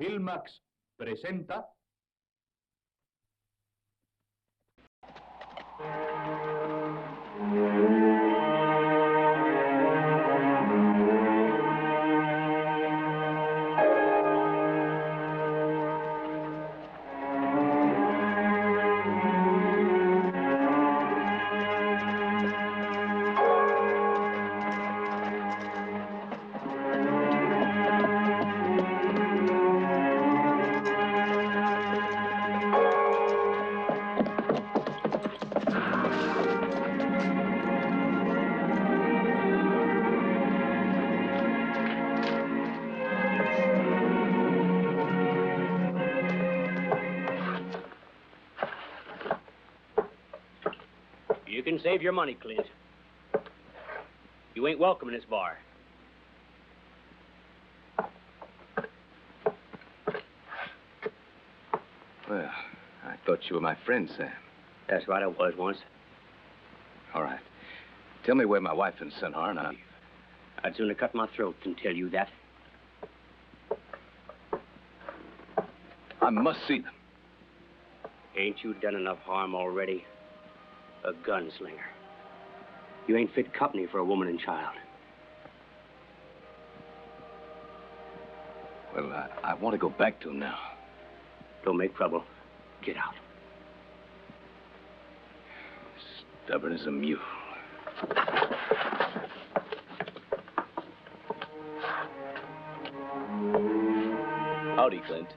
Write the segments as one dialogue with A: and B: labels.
A: Filmax presenta...
B: You can save your money, Clint. You ain't welcome in this bar.
C: Well, I thought you were my friend, Sam.
B: That's right, I was once.
C: All right. Tell me where my wife and son are, and I'll leave.
B: I'd sooner cut my throat than tell you that.
C: I must see them.
B: Ain't you done enough harm already? A gunslinger. You ain't fit company for a woman and child.
C: Well, I want to go back to him now.
B: Don't make trouble. Get out.
C: Stubborn as a mule.
D: Howdy, Clint.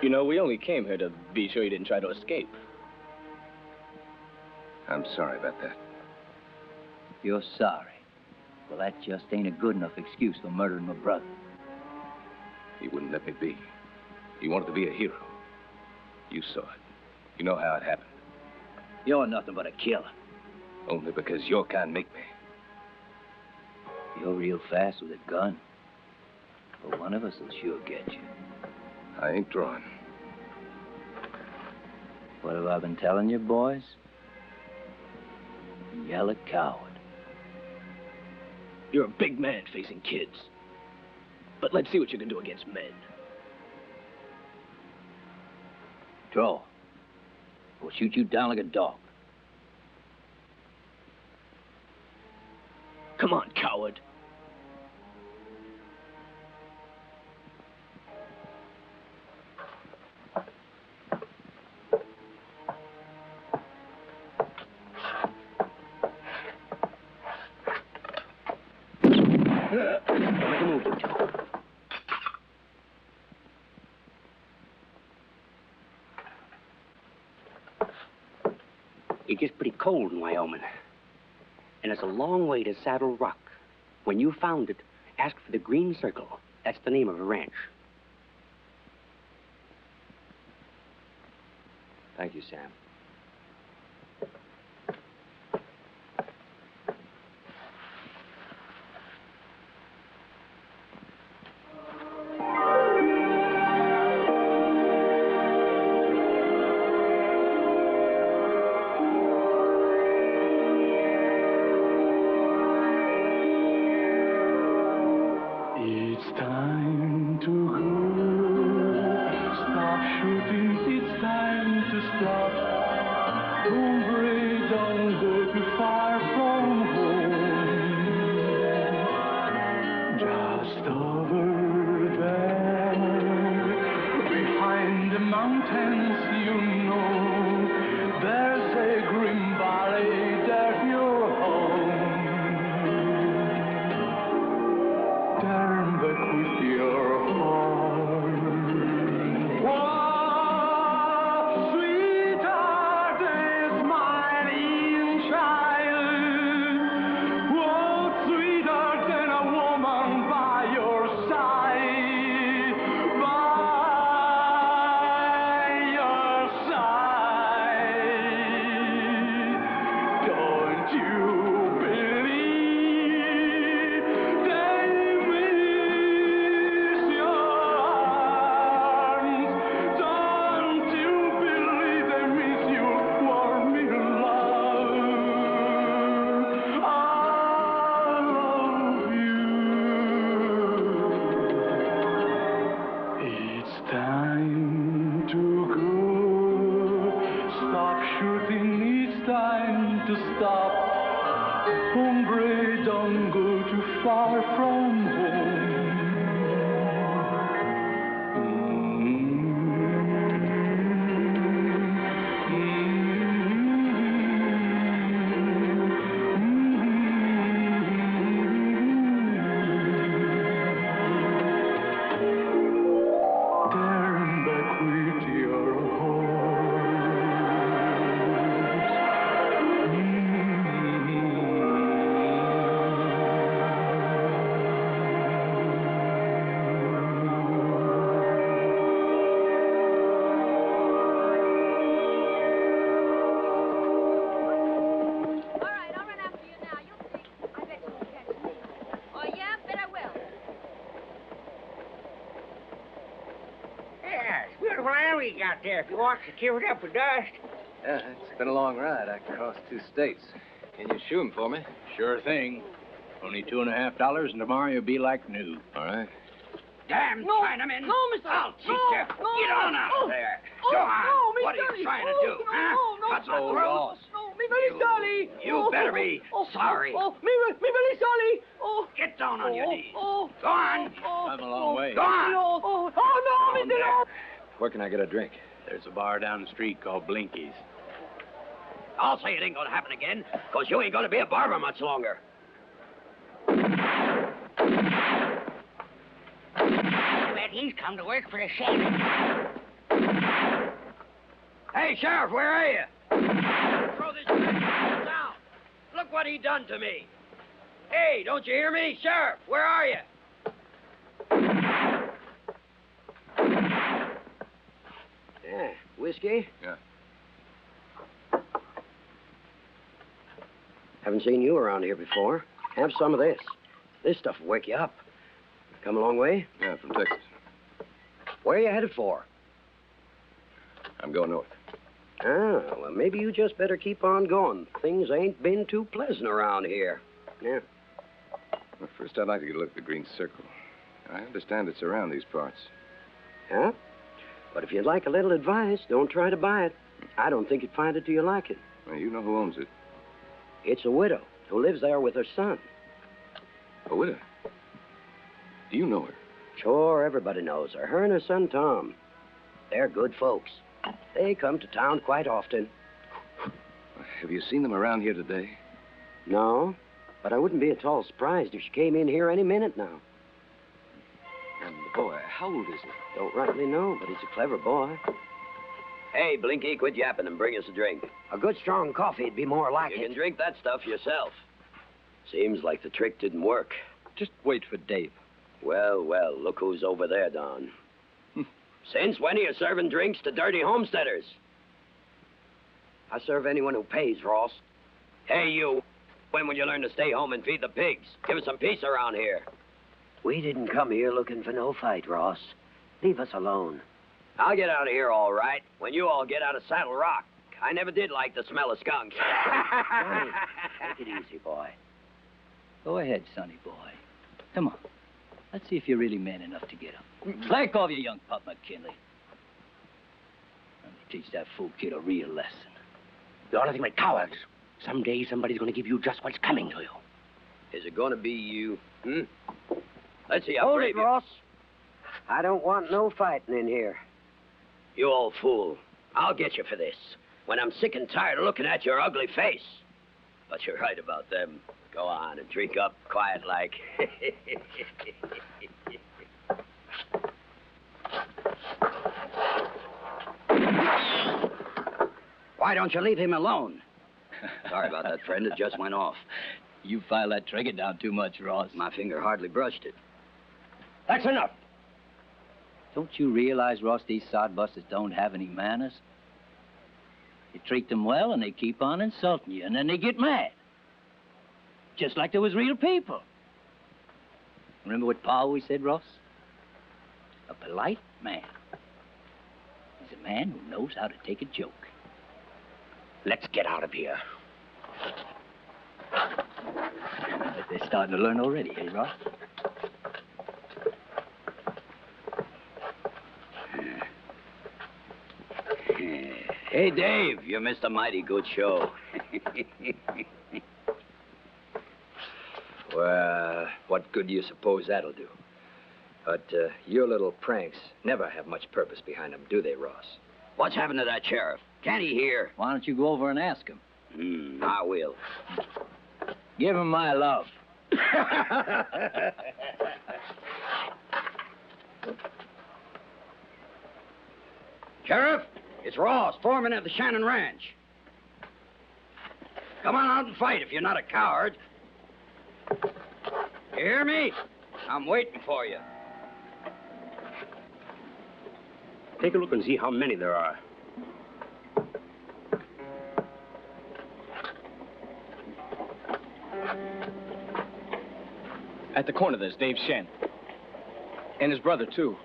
D: You know, we only came here to be sure you didn't try to escape.
C: I'm sorry about that.
E: You're sorry. Well, that just ain't a good enough excuse for murdering my brother.
C: He wouldn't let me be. He wanted to be a hero. You saw it. You know how it happened.
E: You're nothing but a killer.
C: Only because your kind make me.
E: You're real fast with a gun. But one of us will sure get you.
C: I ain't drawing.
E: What have I been telling you, boys? Yell a coward.
D: You're a big man facing kids. But let's see what you can do against men.
E: Draw. We'll shoot you down like a dog.
D: Come on, coward.
B: It gets pretty cold in Wyoming. And it's a long way to Saddle Rock. When you found it, ask for the Green Circle. That's the name of a ranch.
D: Thank you, Sam.
F: Your far from home.
G: Out there if you want to cure it up with dust.
C: Yeah, it's been a long ride. I crossed 2 states. Can you shoe 'em for me?
H: Sure thing. Only $2.50, and tomorrow you'll be like new.
C: All right.
G: Damn Chinaman! No, mister! I'll teach you! Get on out of there! Go on! What are you trying to do, huh? Cut my throat?
F: No, me very sorry!
G: You better be sorry.
F: Me very sorry!
G: Get down on your knees. Go on!
H: I'm a long way.
G: Go on!
F: No, mister, no!
C: Where can I get a drink?
H: There's a bar down the street called Blinky's.
G: I'll say it ain't gonna happen again, because you ain't gonna be a barber much longer. I bet he's come to work for the sheriff. Hey, Sheriff, where are you? Throw this man down. Look what he done to me. Hey, don't you hear me? Sheriff, where are you? Yeah, whiskey?
C: Yeah.
G: Haven't seen you around here before. Have some of this. This stuff will wake you up. Come a long way?
C: Yeah, from Texas.
G: Where are you headed for?
C: I'm going north.
G: Ah, well, maybe you just better keep on going. Things ain't been too pleasant around here. Yeah.
C: Well, first, I'd like to get a look at the Green Circle. I understand it's around these parts.
G: Huh? But if you'd like a little advice, don't try to buy it. I don't think you'd find it till you like it.
C: Well, you know who owns it.
G: It's a widow who lives there with her son.
C: A widow? Do you know her?
G: Sure, everybody knows her. Her and her son, Tom. They're good folks. They come to town quite often.
C: Have you seen them around here today?
G: No, but I wouldn't be at all surprised if she came in here any minute now.
C: And the boy, how old is he?
G: Don't rightly know, but he's a clever boy. Hey, Blinky, quit yapping and bring us a drink. A good strong coffee'd be more like it. You can drink that stuff yourself. Seems like the trick didn't work.
E: Just wait for Dave.
G: Well, well, look who's over there, Don. Since when are you serving drinks to dirty homesteaders? I serve anyone who pays, Ross. Hey, you. When will you learn to stay home and feed the pigs? Give us some peace around here. We didn't come here looking for no fight, Ross. Leave us alone. I'll get out of here all right when you all get out of Saddle Rock. I never did like the smell of skunks. Sonny, take it easy, boy.
E: Go ahead, sonny boy. Come on. Let's see if you're really man enough to get up. Slack off, you young pup, McKinley. Let me teach that fool kid a real lesson.
G: You're nothing but cowards. Someday somebody's going to give you just what's coming to you. Is it going to be you? Let's see how brave you... Ross. I don't want no fighting in here. You old fool. I'll get you for this. When I'm sick and tired of looking at your ugly face. But you're right about them. Go on and drink up quiet like. Why don't you leave him alone? Sorry about that, friend. It just went off.
E: You file that trigger down too much, Ross.
G: My finger hardly brushed it. That's enough.
E: Don't you realize, Ross, these sodbusters don't have any manners? You treat them well, and they keep on insulting you, and then they get mad. Just like they was real people. Remember what Pa always said, Ross? A polite man is a man who knows how to take a joke.
G: Let's get out of here.
E: But they're starting to learn already, eh, Ross?
G: Hey, Dave, you missed a mighty good show.
I: Well, what good do you suppose that'll do? But your little pranks never have much purpose behind them, do they, Ross?
G: What's happened to that sheriff? Can't he hear?
E: Why don't you go over and ask him?
G: I will.
E: Give him my love.
G: Sheriff, it's Ross, foreman at the Shannon Ranch. Come on out and fight if you're not a coward. You hear me? I'm waiting for you. Take a look and see how many there are.
D: At the corner, there's Dave Shen. And his brother, too.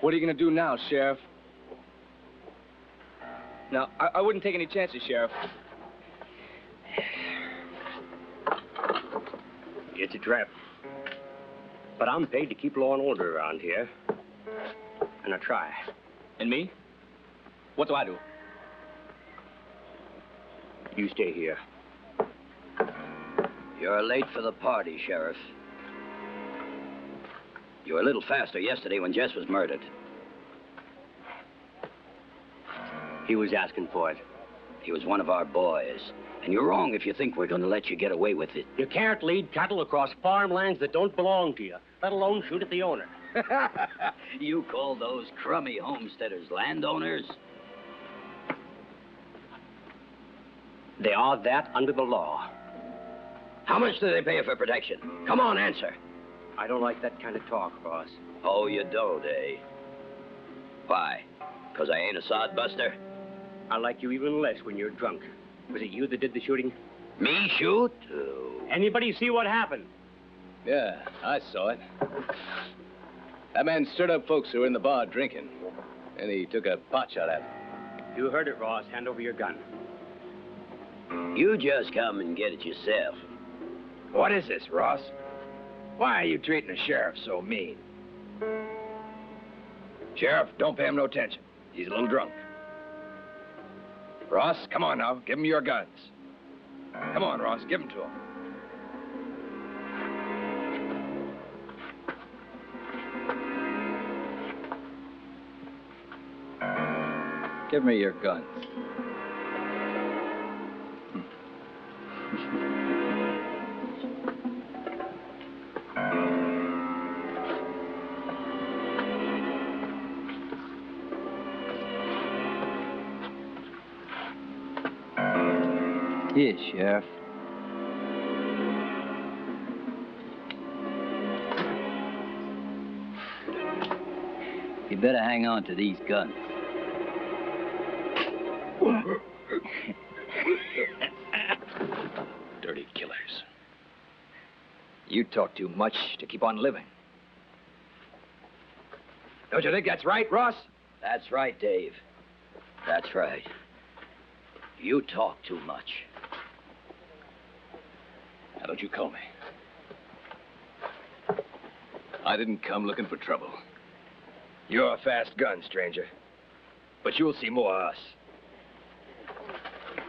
D: What are you going to do now, Sheriff? No, I wouldn't take any chances, Sheriff.
G: It's a trap. But I'm paid to keep law and order around here. And I try.
D: And me? What do I do?
G: You stay here.
B: You're late for the party, Sheriff. You were a little faster yesterday when Jess was murdered.
G: He was asking for it.
B: He was one of our boys. And you're wrong if you think we're going to let you get away with it.
G: You can't lead cattle across farmlands that don't belong to you, let alone shoot at the owner.
B: You call those crummy homesteaders landowners?
G: They are that under the law.
B: How much do they pay you for protection? Come on, answer.
G: I don't like that kind of talk, boss.
B: Oh, you don't, eh? Why? Because I ain't a sodbuster?
G: I like you even less when you're drunk. Was it you that did the shooting?
B: Me shoot? Oh.
G: Anybody see what happened?
H: Yeah, I saw it. That man stirred up folks who were in the bar drinking. And he took a pot shot at them.
G: You heard it, Ross. Hand over your gun.
B: You just come and get it yourself.
I: What is this, Ross? Why are you treating the sheriff so mean? Sheriff, don't pay him no attention. He's a little drunk. Ross, come on now. Give him your guns. Come on, Ross. Give them to him.
E: Give me your guns. Here, Sheriff. You better hang on to these guns.
H: Dirty killers.
I: You talk too much to keep on living. Don't you think that's right, Ross?
B: That's right, Dave. That's right. You talk too much.
H: Now, don't you call me. I didn't come looking for trouble.
I: You're a fast gun, stranger. But you'll see more of us.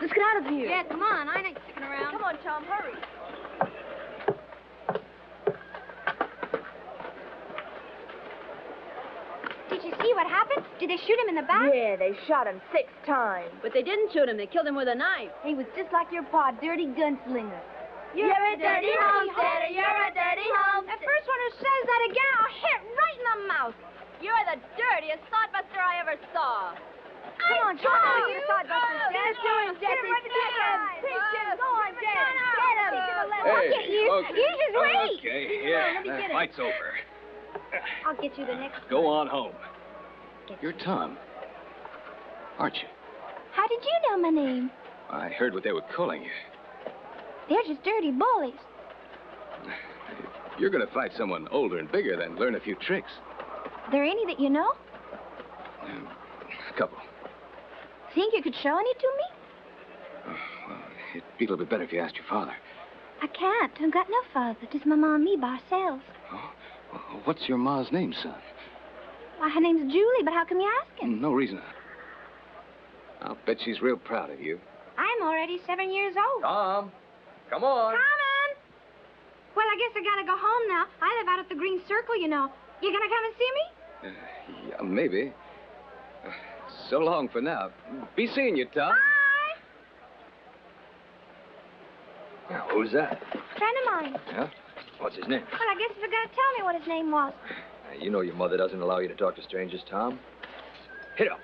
F: Let's get out of here.
J: Yeah, come on. I ain't sticking around.
F: Come on, Tom, hurry.
J: Did you see what happened? Did they shoot him in the back?
F: Yeah, they shot him 6 times.
J: But they didn't shoot him. They killed him with a knife.
F: He was just like your pa, dirty gunslinger.
J: You're a dirty homesteader. You're a dirty homesteader.
F: The first one who says that again, I'll hit right in the mouth.
J: You're the dirtiest sodbuster I ever saw.
F: Come on, John. You sodbusters, Dad. Do it, Jesse. Get him. Teach him. Go on, Dad. Get him.
H: Hey,
F: I'll get you.
H: okay.
F: You just wait.
H: Okay,
F: Let me
H: yeah.
F: get him.
H: Fight's over.
F: I'll get you the next
H: Go on home.
F: Get
H: You're Tom, aren't you?
J: How did you know my name?
H: I heard what they were calling you.
J: They're just dirty bullies.
H: You're going to fight someone older and bigger, then learn a few tricks.
J: There any that you know?
H: A couple.
J: Think you could show any to me?
H: Well, it'd be a little bit better if you asked your father.
J: I can't. I've got no father. Just my mom and me by ourselves.
H: Oh? Well, what's your ma's name, son?
J: Why, her name's Julie, but how come you asking?
H: No reason.
C: I'll bet she's real proud of you.
F: I'm already 7 years old.
C: Tom, come on.
F: Coming! Well, I guess I gotta go home now. I live out at the Green Circle, you know. You gonna come and see me?
C: Yeah, maybe. So long for now. Be seeing you, Tom.
F: Bye!
I: Now, who's that?
F: Friend of mine.
I: Yeah? What's his name?
F: Well, I guess you're gonna tell me what his name was.
I: You know your mother doesn't allow you to talk to strangers, Tom. Hit him.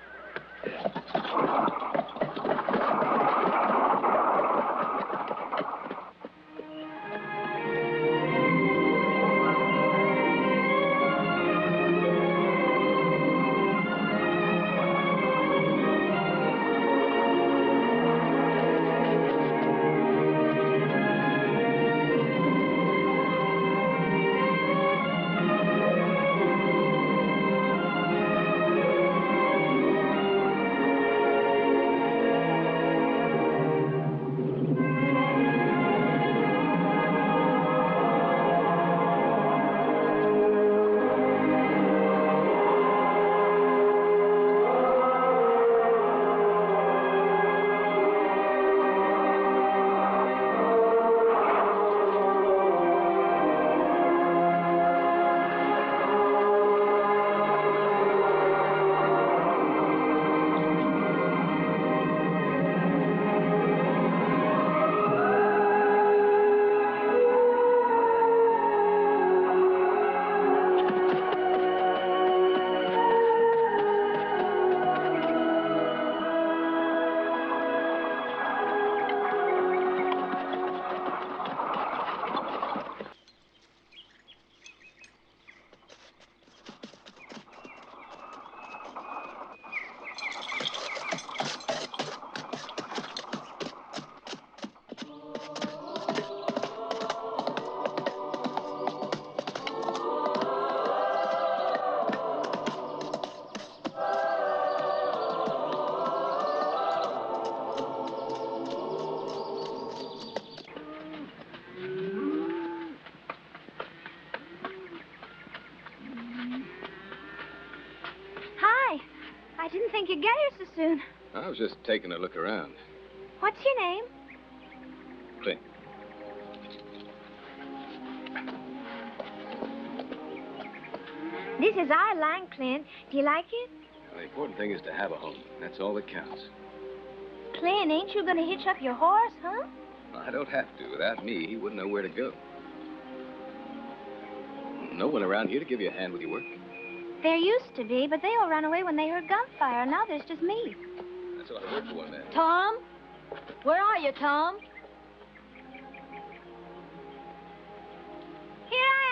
F: I didn't think you'd get here so soon.
C: I was just taking a look around.
F: What's your name?
C: Clint.
F: This is our line, Clint. Do you like it?
C: Well, the important thing is to have a home. That's all that counts.
F: Clint, ain't you gonna hitch up your horse, huh?
C: Well, I don't have to. Without me, he wouldn't know where to go. No one around here to give you a hand with your work.
F: There used to be, but they all ran away when they heard gunfire. Now there's just me.
C: That's a lot of work for one man.
J: Tom? Where are you, Tom?
F: Here I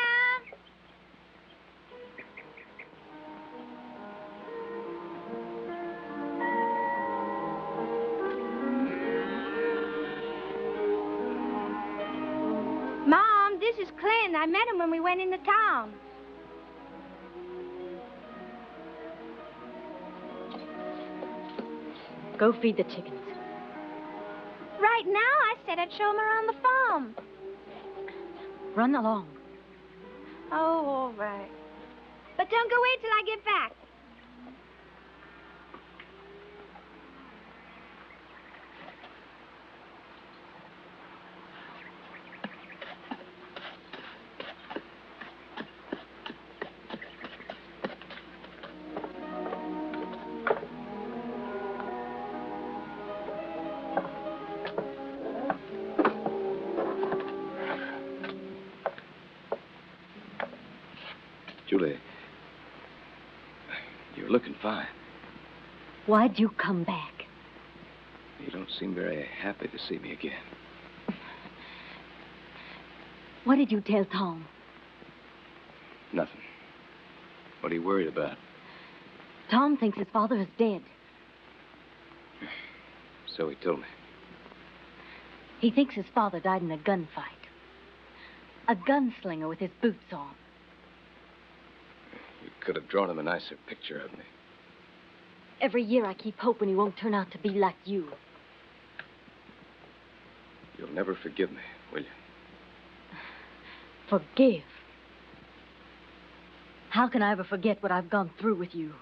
F: am. Mom, this is Clint. I met him when we went into town.
J: Go feed the chickens.
F: Right now, I said I'd show him around the farm.
J: Run along.
F: Oh, all right. But don't go away till I get back.
C: Julie, you're looking fine.
J: Why'd you come back?
C: You don't seem very happy to see me again.
J: What did you tell Tom?
C: Nothing. What are you worried about?
J: Tom thinks his father is dead.
C: So he told me.
J: He thinks his father died in a gunfight. A gunslinger with his boots on.
C: You could have drawn him a nicer picture of me.
J: Every year I keep hoping he won't turn out to be like you.
C: You'll never forgive me, will you?
J: Forgive? How can I ever forget what I've gone through with you?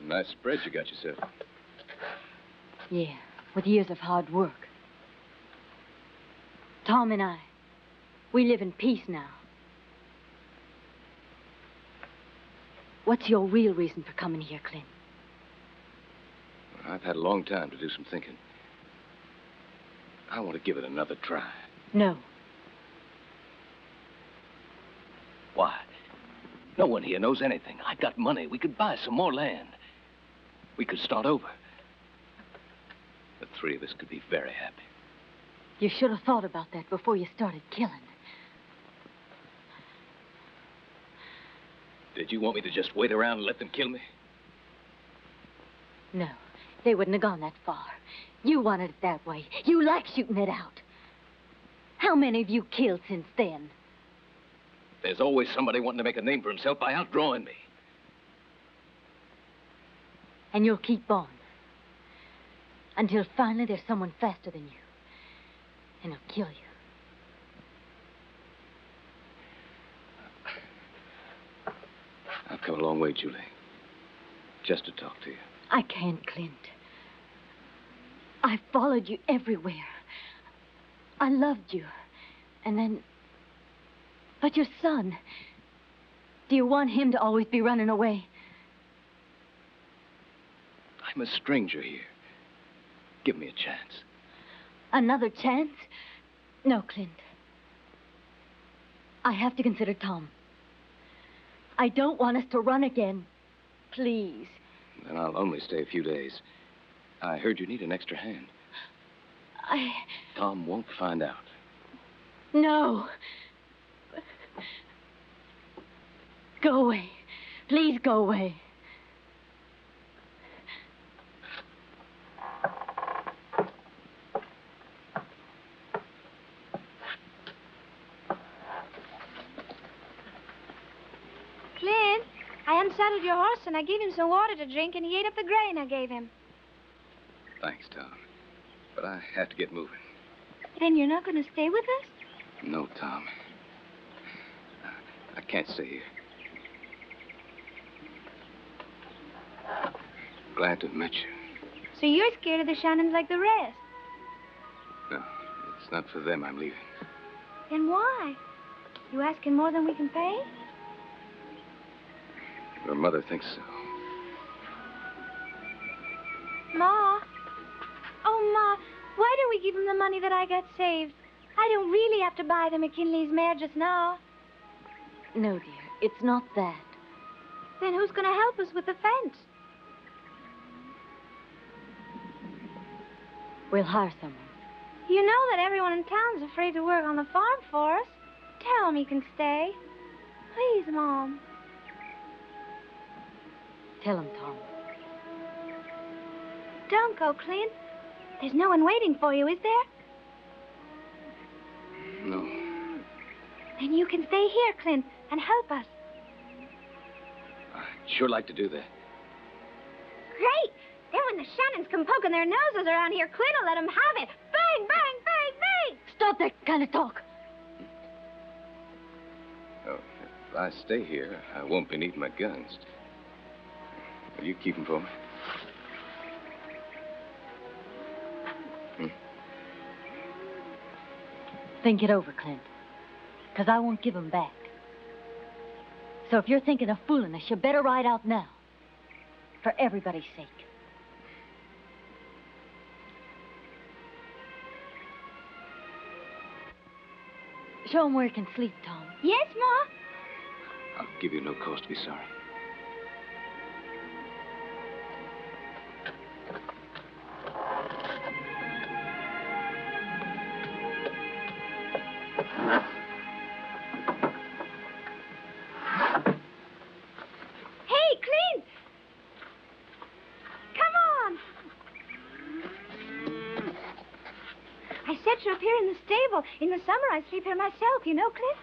C: Nice spread you got yourself.
J: Yeah, with years of hard work. Tom and I, we live in peace now. What's your real reason for coming here, Clint?
C: I've had a long time to do some thinking. I want to give it another try.
J: No.
H: Why? No one here knows anything. I got money. We could buy some more land. We could start over. The three of us could be very happy.
J: You should have thought about that before you started killing.
H: Did you want me to just wait around and let them kill me?
J: No, they wouldn't have gone that far. You wanted it that way. You like shooting it out. How many have you killed since then?
H: There's always somebody wanting to make a name for himself by outdrawing me.
J: And you'll keep on. Until finally there's someone faster than you. And he'll kill you.
C: I've come a long way, Julie. Just to talk to you.
J: I can't, Clint. I followed you everywhere. I loved you. And then... But your son... Do you want him to always be running away?
H: I'm a stranger here. Give me a chance.
J: Another chance? No, Clint. I have to consider Tom. I don't want us to run again. Please.
C: Then I'll only stay a few days. I heard you need an extra hand. Tom won't find out.
J: No. Go away. Please go away.
F: Clint, I unsaddled your horse and I gave him some water to drink and he ate up the grain I gave him.
C: Thanks, Tom. But I have to get moving.
F: Then you're not going to stay with us?
C: No, Tom. I can't stay here. Glad to have met you.
F: So you're scared of the Shannons like the rest?
C: No, it's not for them I'm leaving.
F: Then why? You asking more than we can pay?
C: Your mother thinks so.
F: Ma. Oh, Ma, why don't we give him the money that I got saved? I don't really have to buy the McKinley's mare just now.
J: No, dear, it's not that.
F: Then who's going to help us with the fence?
J: We'll hire someone.
F: You know that everyone in town's afraid to work on the farm for us. Tell him he can stay. Please, Mom.
J: Tell him, Tom.
F: Don't go, Clint. There's no one waiting for you, is there?
C: No.
F: Then you can stay here, Clint, and help us.
C: I'd sure like to do that.
F: Great! Then when the Shannons come poking their noses around here, Clint will let them have it. Bang, bang, bang, bang!
J: Stop that kind of talk.
C: Oh, if I stay here, I won't be needing my guns. Will you keep them for me?
J: Think it over, Clint. Because I won't give them back. So if you're thinking of fooling us, you better ride out now. For everybody's sake. Show him where he can sleep, Tom.
F: Yes, Ma?
C: I'll give you no cause to be sorry.
F: Hey, Clint! Come on! I set you up here in the stable. In the summer, I sleep here myself, you know, Clint?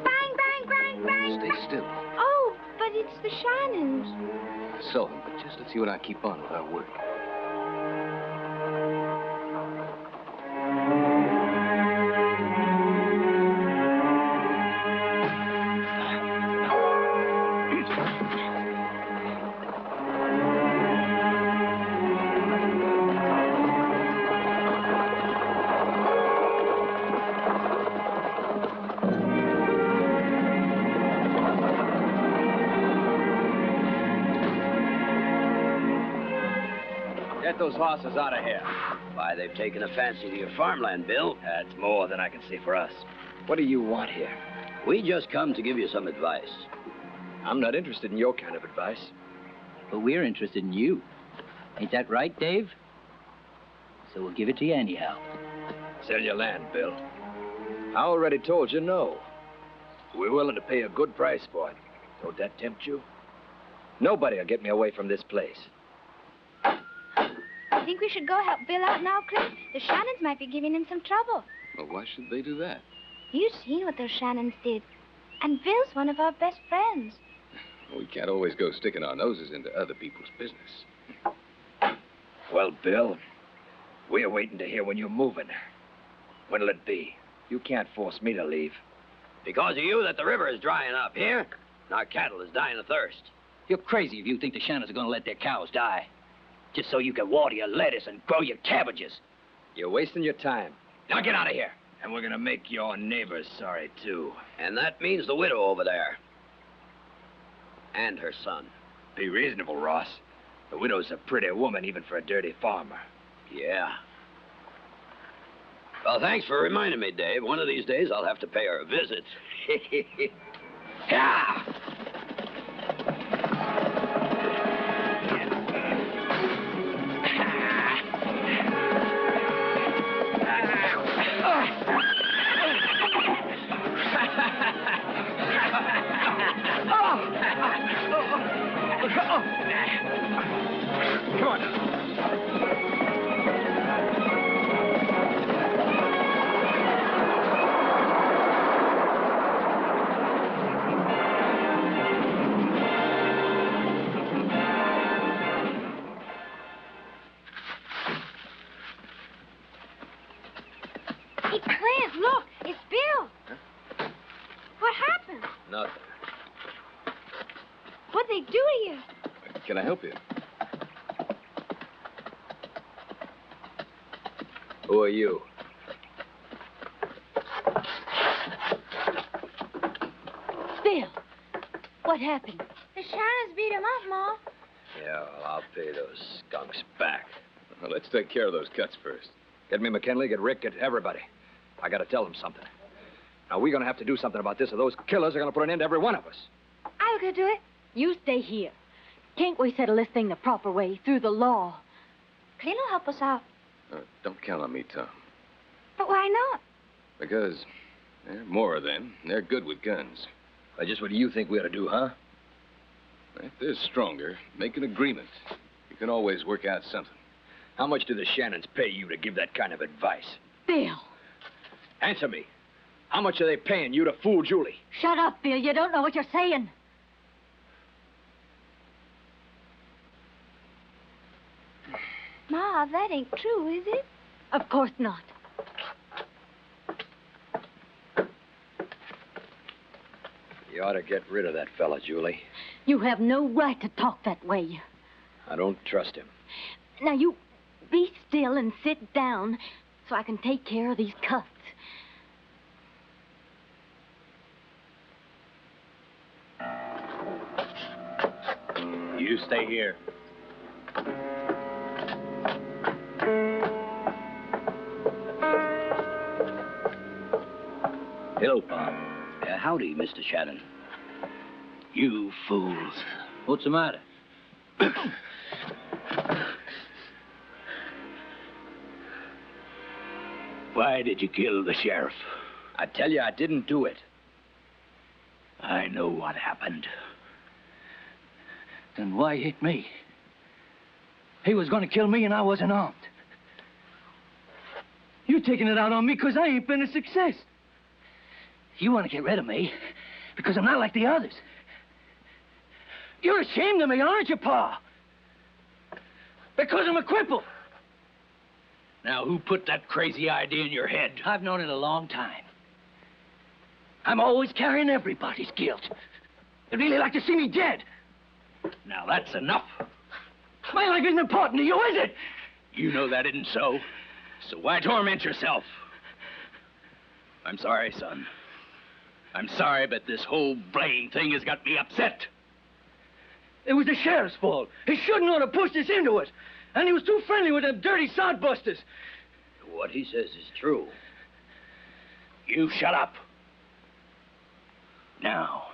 F: Bang, bang, bang, bang.
C: Stay still.
F: Oh, but it's the Shannons.
C: So, but just let's see what I keep on with our work.
I: Get those horses out of here.
G: Why, they've taken a fancy to your farmland, Bill.
I: That's more than I can see for us. What do you want here?
G: We just come to give you some advice.
I: I'm not interested in your kind of advice.
E: But we're interested in you. Ain't that right, Dave? So we'll give it to you anyhow.
I: Sell your land, Bill. I already told you no. We're willing to pay a good price for it. Don't that tempt you? Nobody will get me away from this place.
F: I think we should go help Bill out now, Clint. The Shannons might be giving him some trouble.
C: Well, why should they do that?
F: You've seen what those Shannons did. And Bill's one of our best friends.
C: We can't always go sticking our noses into other people's business.
I: Well, Bill, we're waiting to hear when you're moving. When'll it be? You can't force me to leave.
G: Because of you that the river is drying up here, and our cattle is dying of thirst.
E: You're crazy if you think the Shannons are going to let their cows die. Just so you can water your lettuce and grow your cabbages.
I: You're wasting your time. Now get out of here. And we're gonna make your neighbors sorry, too.
G: And that means the widow over there. And her son.
I: Be reasonable, Ross. The widow's a pretty woman, even for a dirty farmer.
G: Yeah. Well, thanks for reminding me, Dave. One of these days, I'll have to pay her a visit. Yeah!
I: Come on.
F: Hey, Clint, look, it's Bill. Huh? What happened?
C: Nothing.
F: What'd they do to you?
C: Can I help you?
I: Who are you?
J: Bill, what happened?
F: The Shannons beat him up, Ma.
I: Yeah, well, I'll pay those skunks back.
C: Well, let's take care of those cuts first.
I: Get me McKinley, get Rick, get everybody. I gotta tell them something. Now, we're gonna have to do something about this, or those killers are gonna put an end to every one of us.
F: I'll go do it.
J: You stay here. Can't we settle this thing the proper way, through the law?
F: Clint will help us out.
C: Don't count on me, Tom.
F: But why not?
C: Because there are more of them. They're good with guns.
I: Well, just what do you think we ought to do, huh?
C: If they're stronger, make an agreement. You can always work out something.
I: How much do the Shannons pay you to give that kind of advice?
J: Bill.
I: Answer me. How much are they paying you to fool Julie?
J: Shut up, Bill. You don't know what you're saying.
F: Ma, that ain't true, is it?
J: Of course not.
I: You ought to get rid of that fella, Julie.
J: You have no right to talk that way.
I: I don't trust him.
J: Now, you be still and sit down so I can take care of these cuts.
A: You stay here.
B: Hello, Pop. Howdy, Mr. Shannon. You fools.
E: What's the matter?
B: Why did you kill the sheriff?
I: I tell you, I didn't do it.
B: I know what happened.
E: Then why hit me? He was going to kill me and I wasn't armed. You're taking it out on me because I ain't been a success. You want to get rid of me because I'm not like the others. You're ashamed of me, aren't you, Pa? Because I'm a cripple.
B: Now, who put that crazy idea in your head?
E: I've known it a long time. I'm always carrying everybody's guilt. They'd really like to see me dead.
B: Now, that's enough.
E: My life isn't important to you, is it?
B: You know that isn't so. So why torment yourself? I'm sorry, son. I'm sorry, but this whole blame thing has got me upset.
E: It was the sheriff's fault. He shouldn't have pushed us into it. And he was too friendly with them dirty sodbusters.
G: What he says is true.
E: You shut up. Now,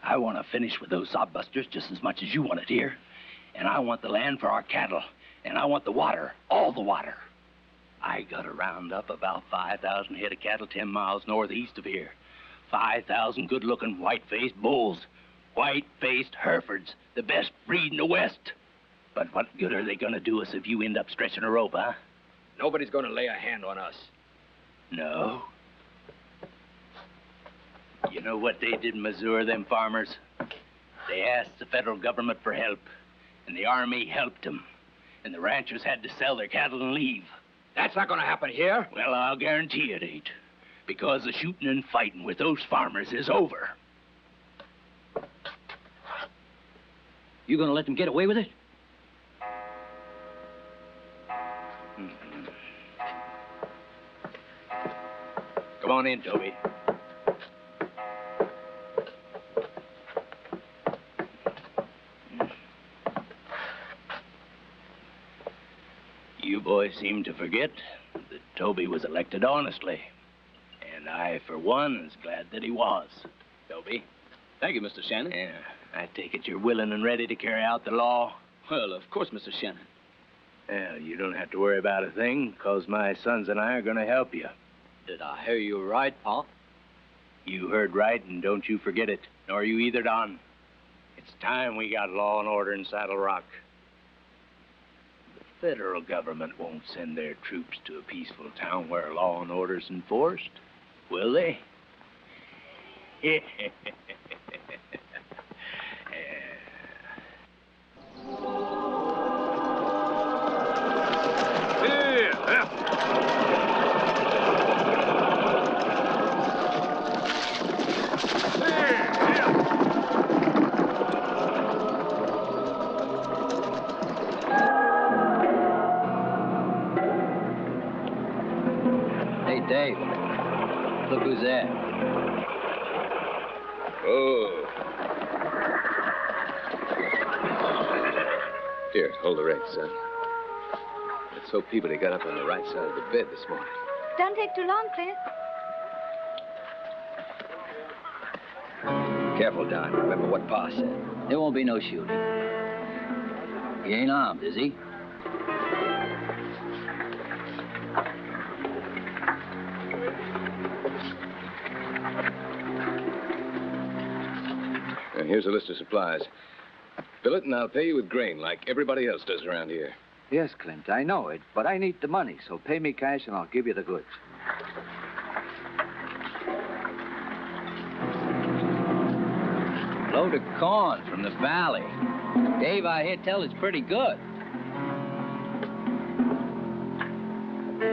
E: I want to finish with those sodbusters just as much as you want it here. And I want the land for our cattle. And I want the water, all the water. I got to round up about 5,000 head of cattle 10 miles northeast of here. 5,000 good-looking white-faced bulls. White-faced Herefords, the best breed in the West. But what good are they going to do us if you end up stretching a rope, huh?
I: Nobody's going to lay a hand on us.
E: No. You know what they did in Missouri, them farmers? They asked the federal government for help, and the army helped them. And the ranchers had to sell their cattle and leave.
I: That's not going to happen here.
E: Well, I'll guarantee it ain't. Because the shooting and fighting with those farmers is over. You gonna let them get away with it? Mm-hmm. Come on in, Toby. You boys seem to forget that Toby was elected honestly. And I, for one, is glad that he was.
A: Toby. Thank you, Mr. Shannon.
E: Yeah, I take it you're willing and ready to carry out the law?
A: Well, of course, Mr. Shannon.
E: Well, you don't have to worry about a thing, because my sons and I are going to help you.
A: Did I hear you right, Pa?
E: You heard right, and don't you forget it. Nor you either, Don. It's time we got law and order in Saddle Rock. The federal government won't send their troops to a peaceful town where law and order's enforced, will they? Hey, Dave. Look who's there.
C: Oh. Here, hold the rake, son. Let's hope Peabody got up on the right side of the bed this morning.
F: Don't take too long, Clint.
G: Careful, Don. Remember what Pa said.
E: There won't be no shooting. He ain't armed, is he?
C: And here's a list of supplies. Fill it, and I'll pay you with grain like everybody else does around here.
K: Yes, Clint, I know it, but I need the money, so pay me cash and I'll give you the goods.
E: Load of corn from the valley. Dave, I hear tell it's pretty good.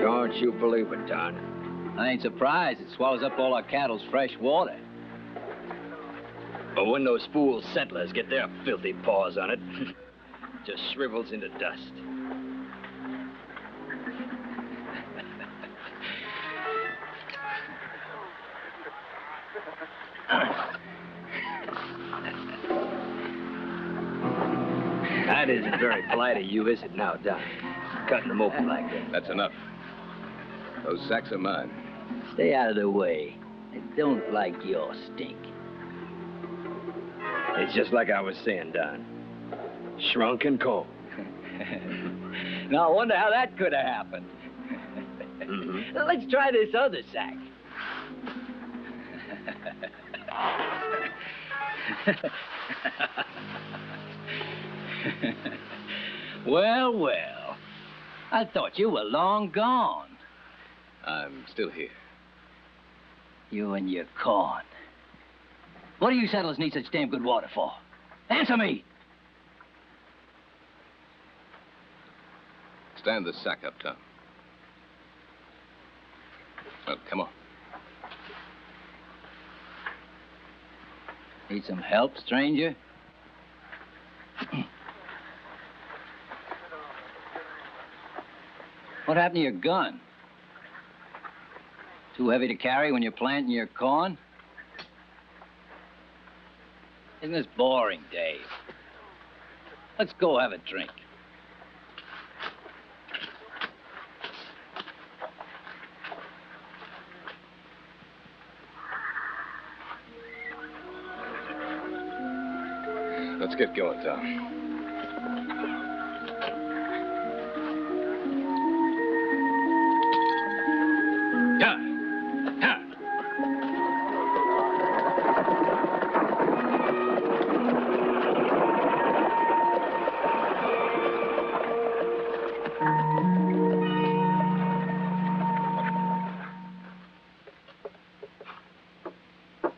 G: Don't you believe it, Don.
E: I ain't surprised. It swallows up all our cattle's fresh water.
G: But when those fool settlers get their filthy paws on it, just shrivels into dust. That isn't very polite of you, is it now, Don? Cutting them open like that.
C: That's enough. Those sacks are mine.
E: Stay out of the way. I don't like your stink.
G: It's just like I was saying, Don. Shrunk and cold.
E: Now, I wonder how that could have happened.
G: Mm-hmm.
E: Let's try this other sack. Well, well. I thought you were long gone.
C: I'm still here.
E: You and your corn. What do you settlers need such damn good water for? Answer me!
C: Stand the sack up, Tom. Well, come on.
E: Need some help, stranger? What happened to your gun? Too heavy to carry when you're planting your corn? Isn't this boring, Dave? Let's go have a drink.
C: Let's get going, Tom.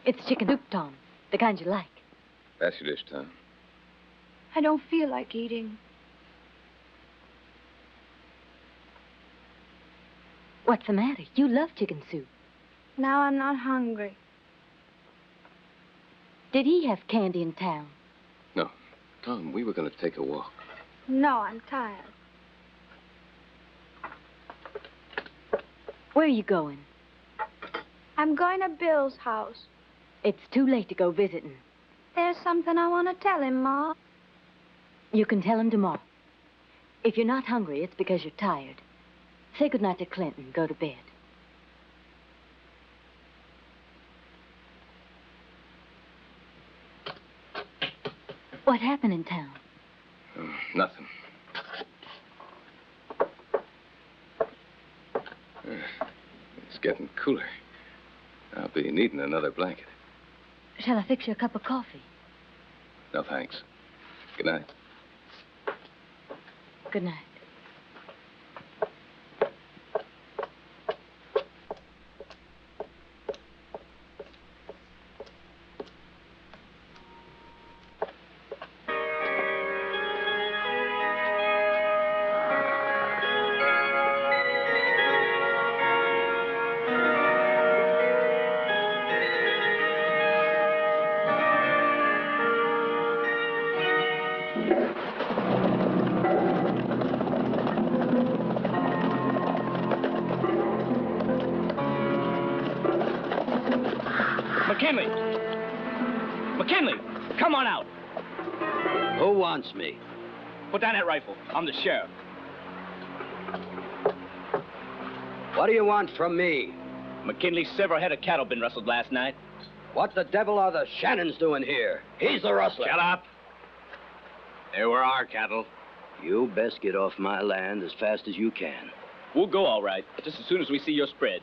J: It's chicken soup, Tom. The kind you like.
C: Pass your dish, Tom.
F: I don't feel like eating.
J: What's the matter? You love chicken soup.
F: Now I'm not hungry.
J: Did he have candy in town?
C: No. Tom, we were going to take a walk.
F: No, I'm tired.
J: Where are you going?
F: I'm going to Bill's house.
J: It's too late to go visiting.
F: There's something I want to tell him, Ma.
J: You can tell him tomorrow. If you're not hungry, it's because you're tired. Say goodnight to Clint and go to bed. What happened in town?
C: Nothing. It's getting cooler. I'll be needing another blanket.
J: Shall I fix you a cup of coffee?
C: No, thanks. Good night.
J: Good night.
D: Come on out.
G: Who wants me?
D: Put down that rifle. I'm the sheriff.
G: What do you want from me?
D: McKinley's several head of cattle been rustled last night.
G: What the devil are the Shannons doing here? He's the rustler.
D: Shut up. They were our cattle.
G: You best get off my land as fast as you can.
D: We'll go all right, just as soon as we see your spread.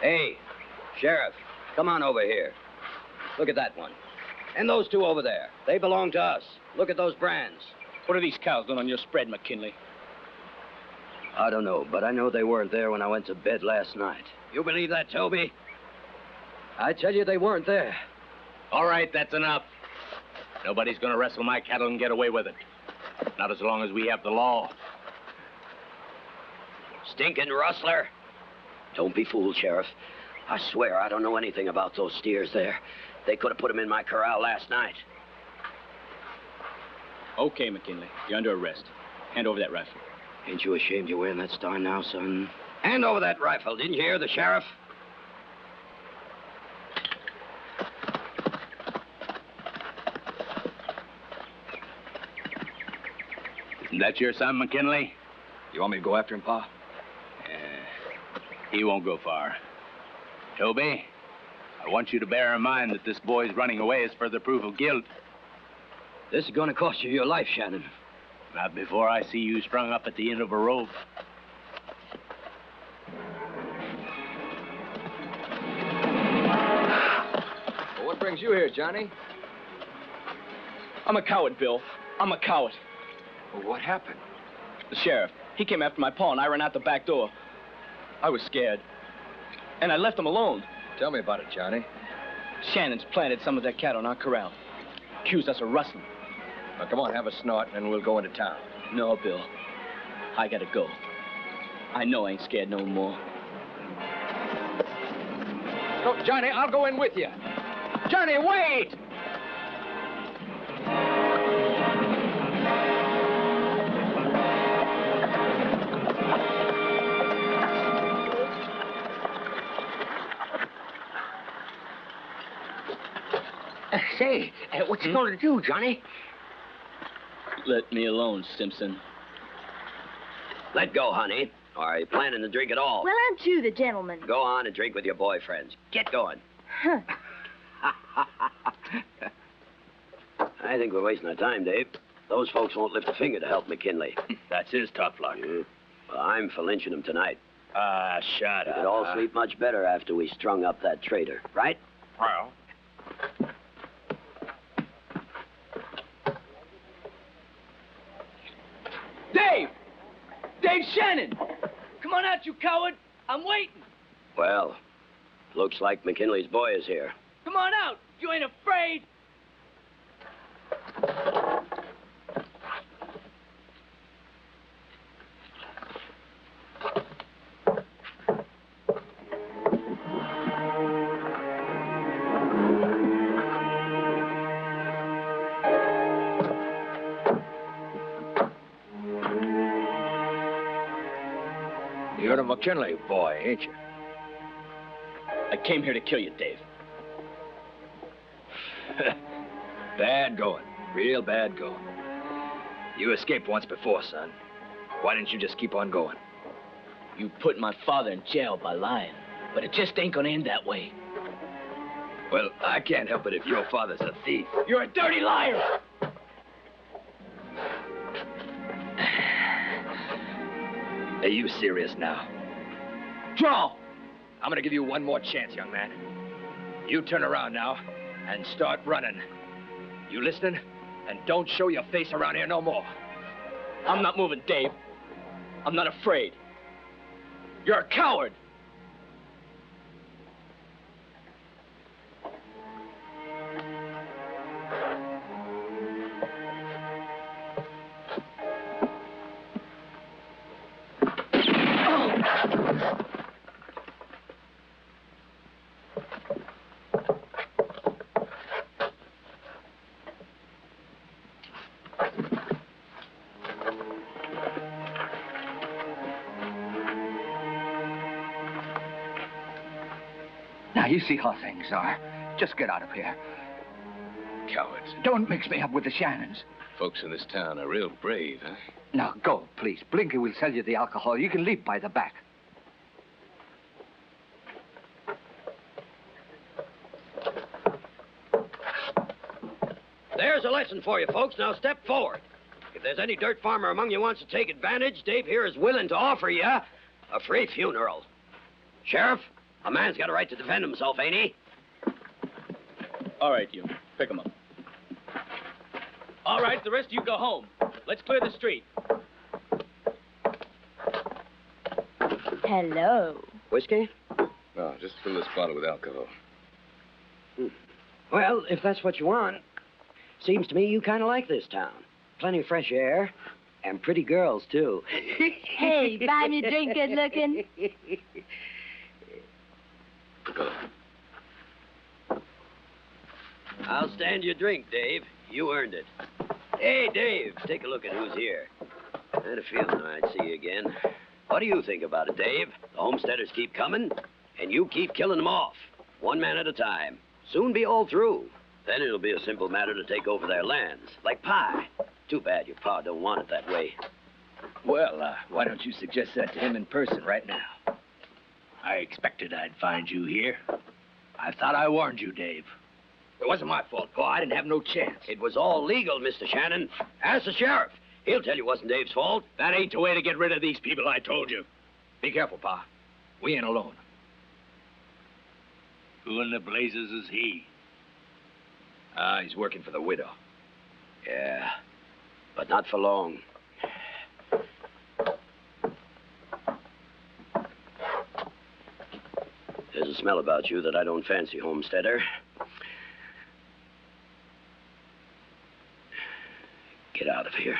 G: Hey, Sheriff, come on over here. Look at that one. And those two over there. They belong to us. Look at those brands.
D: What are these cows doing on your spread, McKinley?
G: I don't know, but I know they weren't there when I went to bed last night. You believe that, Toby? I tell you, they weren't there.
D: All right, that's enough. Nobody's going to wrestle my cattle and get away with it. Not as long as we have the law.
G: Stinking rustler. Don't be fooled, Sheriff. I swear I don't know anything about those steers there. They could have put them in my corral last night.
D: Okay, McKinley. You're under arrest. Hand over that rifle.
G: Ain't you ashamed you're wearing that star now, son? Hand over that rifle. Didn't you hear the sheriff?
D: Isn't that your son, McKinley?
I: You want me to go after him, Pa?
D: He won't go far. Toby, I want you to bear in mind that this boy's running away is further proof of guilt.
G: This is going to cost you your life, Shannon.
D: Not before I see you strung up at the end of a rope.
I: Well, what brings you here, Johnny?
D: I'm a coward, Bill. I'm a coward.
I: Well, what happened?
D: The sheriff, he came after my paw and I ran out the back door. I was scared. And I left him alone.
I: Tell me about it, Johnny.
D: Shannon's planted some of their cattle in our corral. Accused us of rustling.
I: Now, come on, have a snort, and we'll go into town.
D: No, Bill. I gotta go. I know I ain't scared no more.
I: No, Johnny, I'll go in with you. Johnny, wait!
B: Say, what you going to do, Johnny?
D: Let me alone, Simpson.
G: Let go, honey, Or are you planning to drink at all?
J: Well, aren't you the gentleman?
G: Go on and drink with your boyfriends. Get going.
J: Huh.
G: I think we're wasting our time, Dave. Those folks won't lift a finger to help McKinley.
I: That's his tough luck.
G: Yeah. Well, I'm for lynching him tonight.
I: Shut
G: We
I: up.
G: could all sleep much better after we strung up that traitor, right?
I: Well.
E: Dave! Dave Shannon! Come on out, you coward! I'm waiting!
G: Well, looks like McKinley's boy is here.
E: Come on out! You ain't afraid!
I: You're the McKinley boy, ain't you?
A: I came here to kill you, Dave.
I: Bad going. Real bad going. You escaped once before, son. Why didn't you just keep on going?
A: You put my father in jail by lying, but it just ain't gonna end that way.
I: Well, I can't help it if your father's a thief.
A: You're a dirty liar!
I: Are you serious now?
A: Draw!
I: I'm gonna give you one more chance, young man. You turn around now and start running. You listening? And don't show your face around here no more.
A: I'm not moving, Dave. I'm not afraid. You're a coward!
K: Now, you see how things are. Just get out of here.
C: Cowards.
K: Don't mix me up with the Shannons.
C: Folks in this town are real brave, huh?
K: Now, go, please. Blinky will sell you the alcohol. You can leave by the back.
G: There's a lesson for you, folks. Now step forward. If there's any dirt farmer among you wants to take advantage, Dave here is willing to offer you a free funeral. Sheriff, a man's got a right to defend himself, ain't he?
A: All right, you. Pick him up. All right, the rest of you go home. Let's clear the street.
J: Hello.
G: Whiskey?
C: No, just fill this bottle with alcohol.
G: Well, if that's what you want. Seems to me you kind of like this town. Plenty of fresh air. And pretty girls, too.
J: Hey, buy me a drink, good looking.
G: I'll stand your drink, Dave. You earned it. Hey, Dave, take a look at who's here. I had a feeling I'd see you again. What do you think about it, Dave? The homesteaders keep coming, and you keep killing them off. One man at a time. Soon be all through. Then it'll be a simple matter to take over their lands, like pie. Too bad your pa don't want it that way.
I: Well, why don't you suggest that to him in person right now?
E: I expected I'd find you here. I thought I warned you, Dave.
I: It wasn't my fault, Pa. I didn't have no chance.
G: It was all legal, Mr. Shannon. Ask the sheriff. He'll tell you it wasn't Dave's fault.
D: That ain't the way to get rid of these people, I told you.
I: Be careful, Pa. We ain't alone.
E: Who in the blazes is he?
I: He's working for the widow.
G: Yeah, but not for long. There's a smell about you that I don't fancy, homesteader. Get out of here.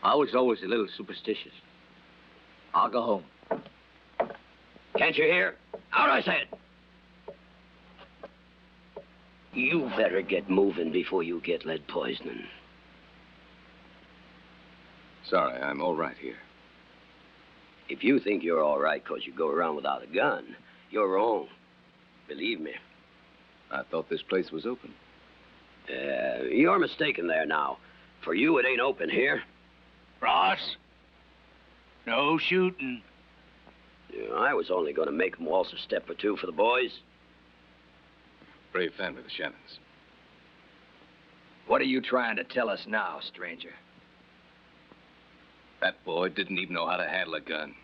E: I was always a little superstitious. I'll go home.
G: Can't you hear? Out, I said. You better get moving before you get lead poisoning.
C: Sorry, I'm all right here.
G: If you think you're all right because you go around without a gun, you're wrong. Believe me.
C: I thought this place was open.
G: You're mistaken there now. For you, it ain't open here.
E: Ross?
D: No shooting.
G: Yeah, I was only going to make them waltz a step or two for the boys.
C: Brave family, the Shannons.
I: What are you trying to tell us now, stranger?
C: That boy didn't even know how to handle a gun.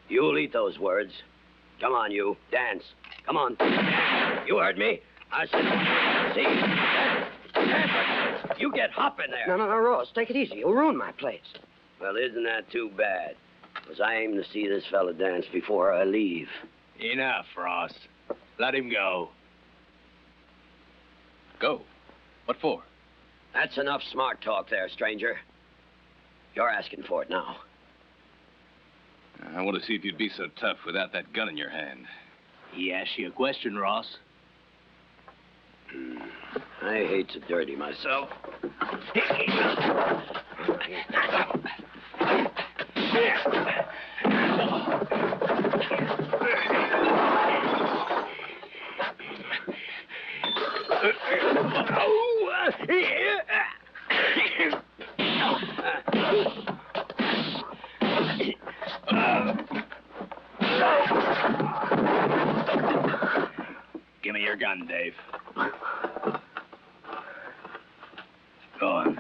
G: You'll eat those words. Come on, you. Dance. Come on. Dance. You heard me. I said, see? Dance. You get hopping there.
B: No, Ross. Take it easy. You'll ruin my place.
G: Well, isn't that too bad? Because I aim to see this fella dance before I leave.
D: Enough, Ross. Let him go.
C: Go? What for?
G: That's enough smart talk there, stranger. You're asking for it now.
C: I want to see if you'd be so tough without that gun in your hand.
D: He asked you a question, Ross.
G: I hate to dirty myself.
D: Give me your gun, Dave. Go on.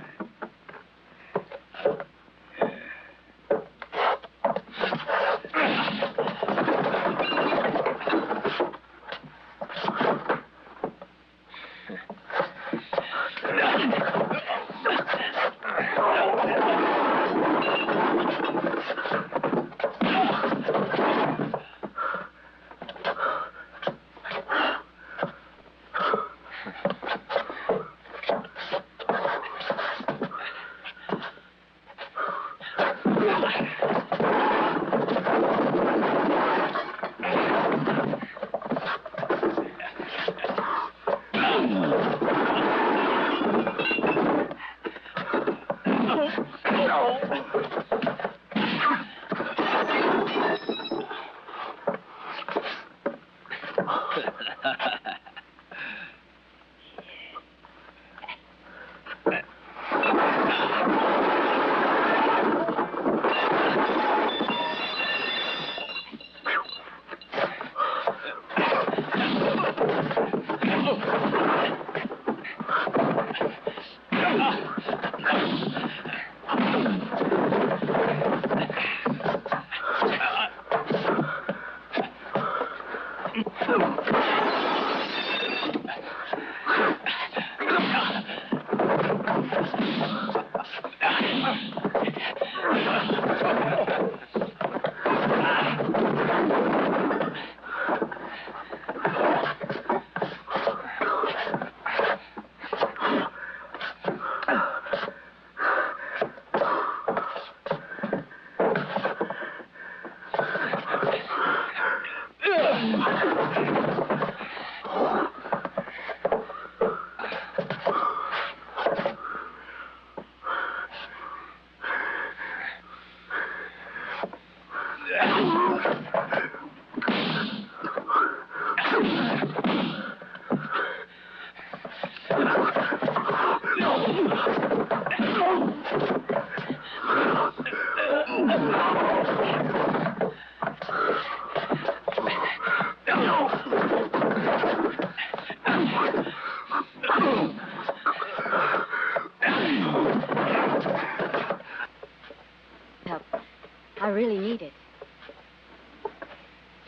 J: I really need it.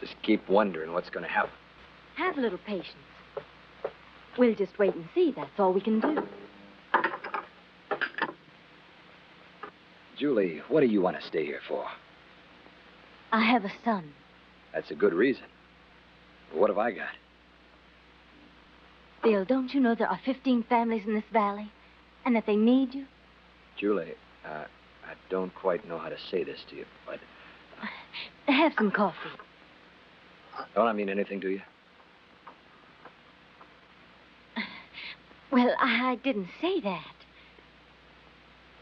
I: Just keep wondering what's going to happen.
J: Have a little patience. We'll just wait and see. That's all we can do.
I: Julie, what do you want to stay here for?
J: I have a son.
I: That's a good reason. But what have I got?
J: Bill, don't you know there are 15 families in this valley? And that they need you?
I: Julie, I don't quite know how to say this to you, but...
J: Have some coffee.
I: Don't I mean anything to you?
J: Well, I didn't say that.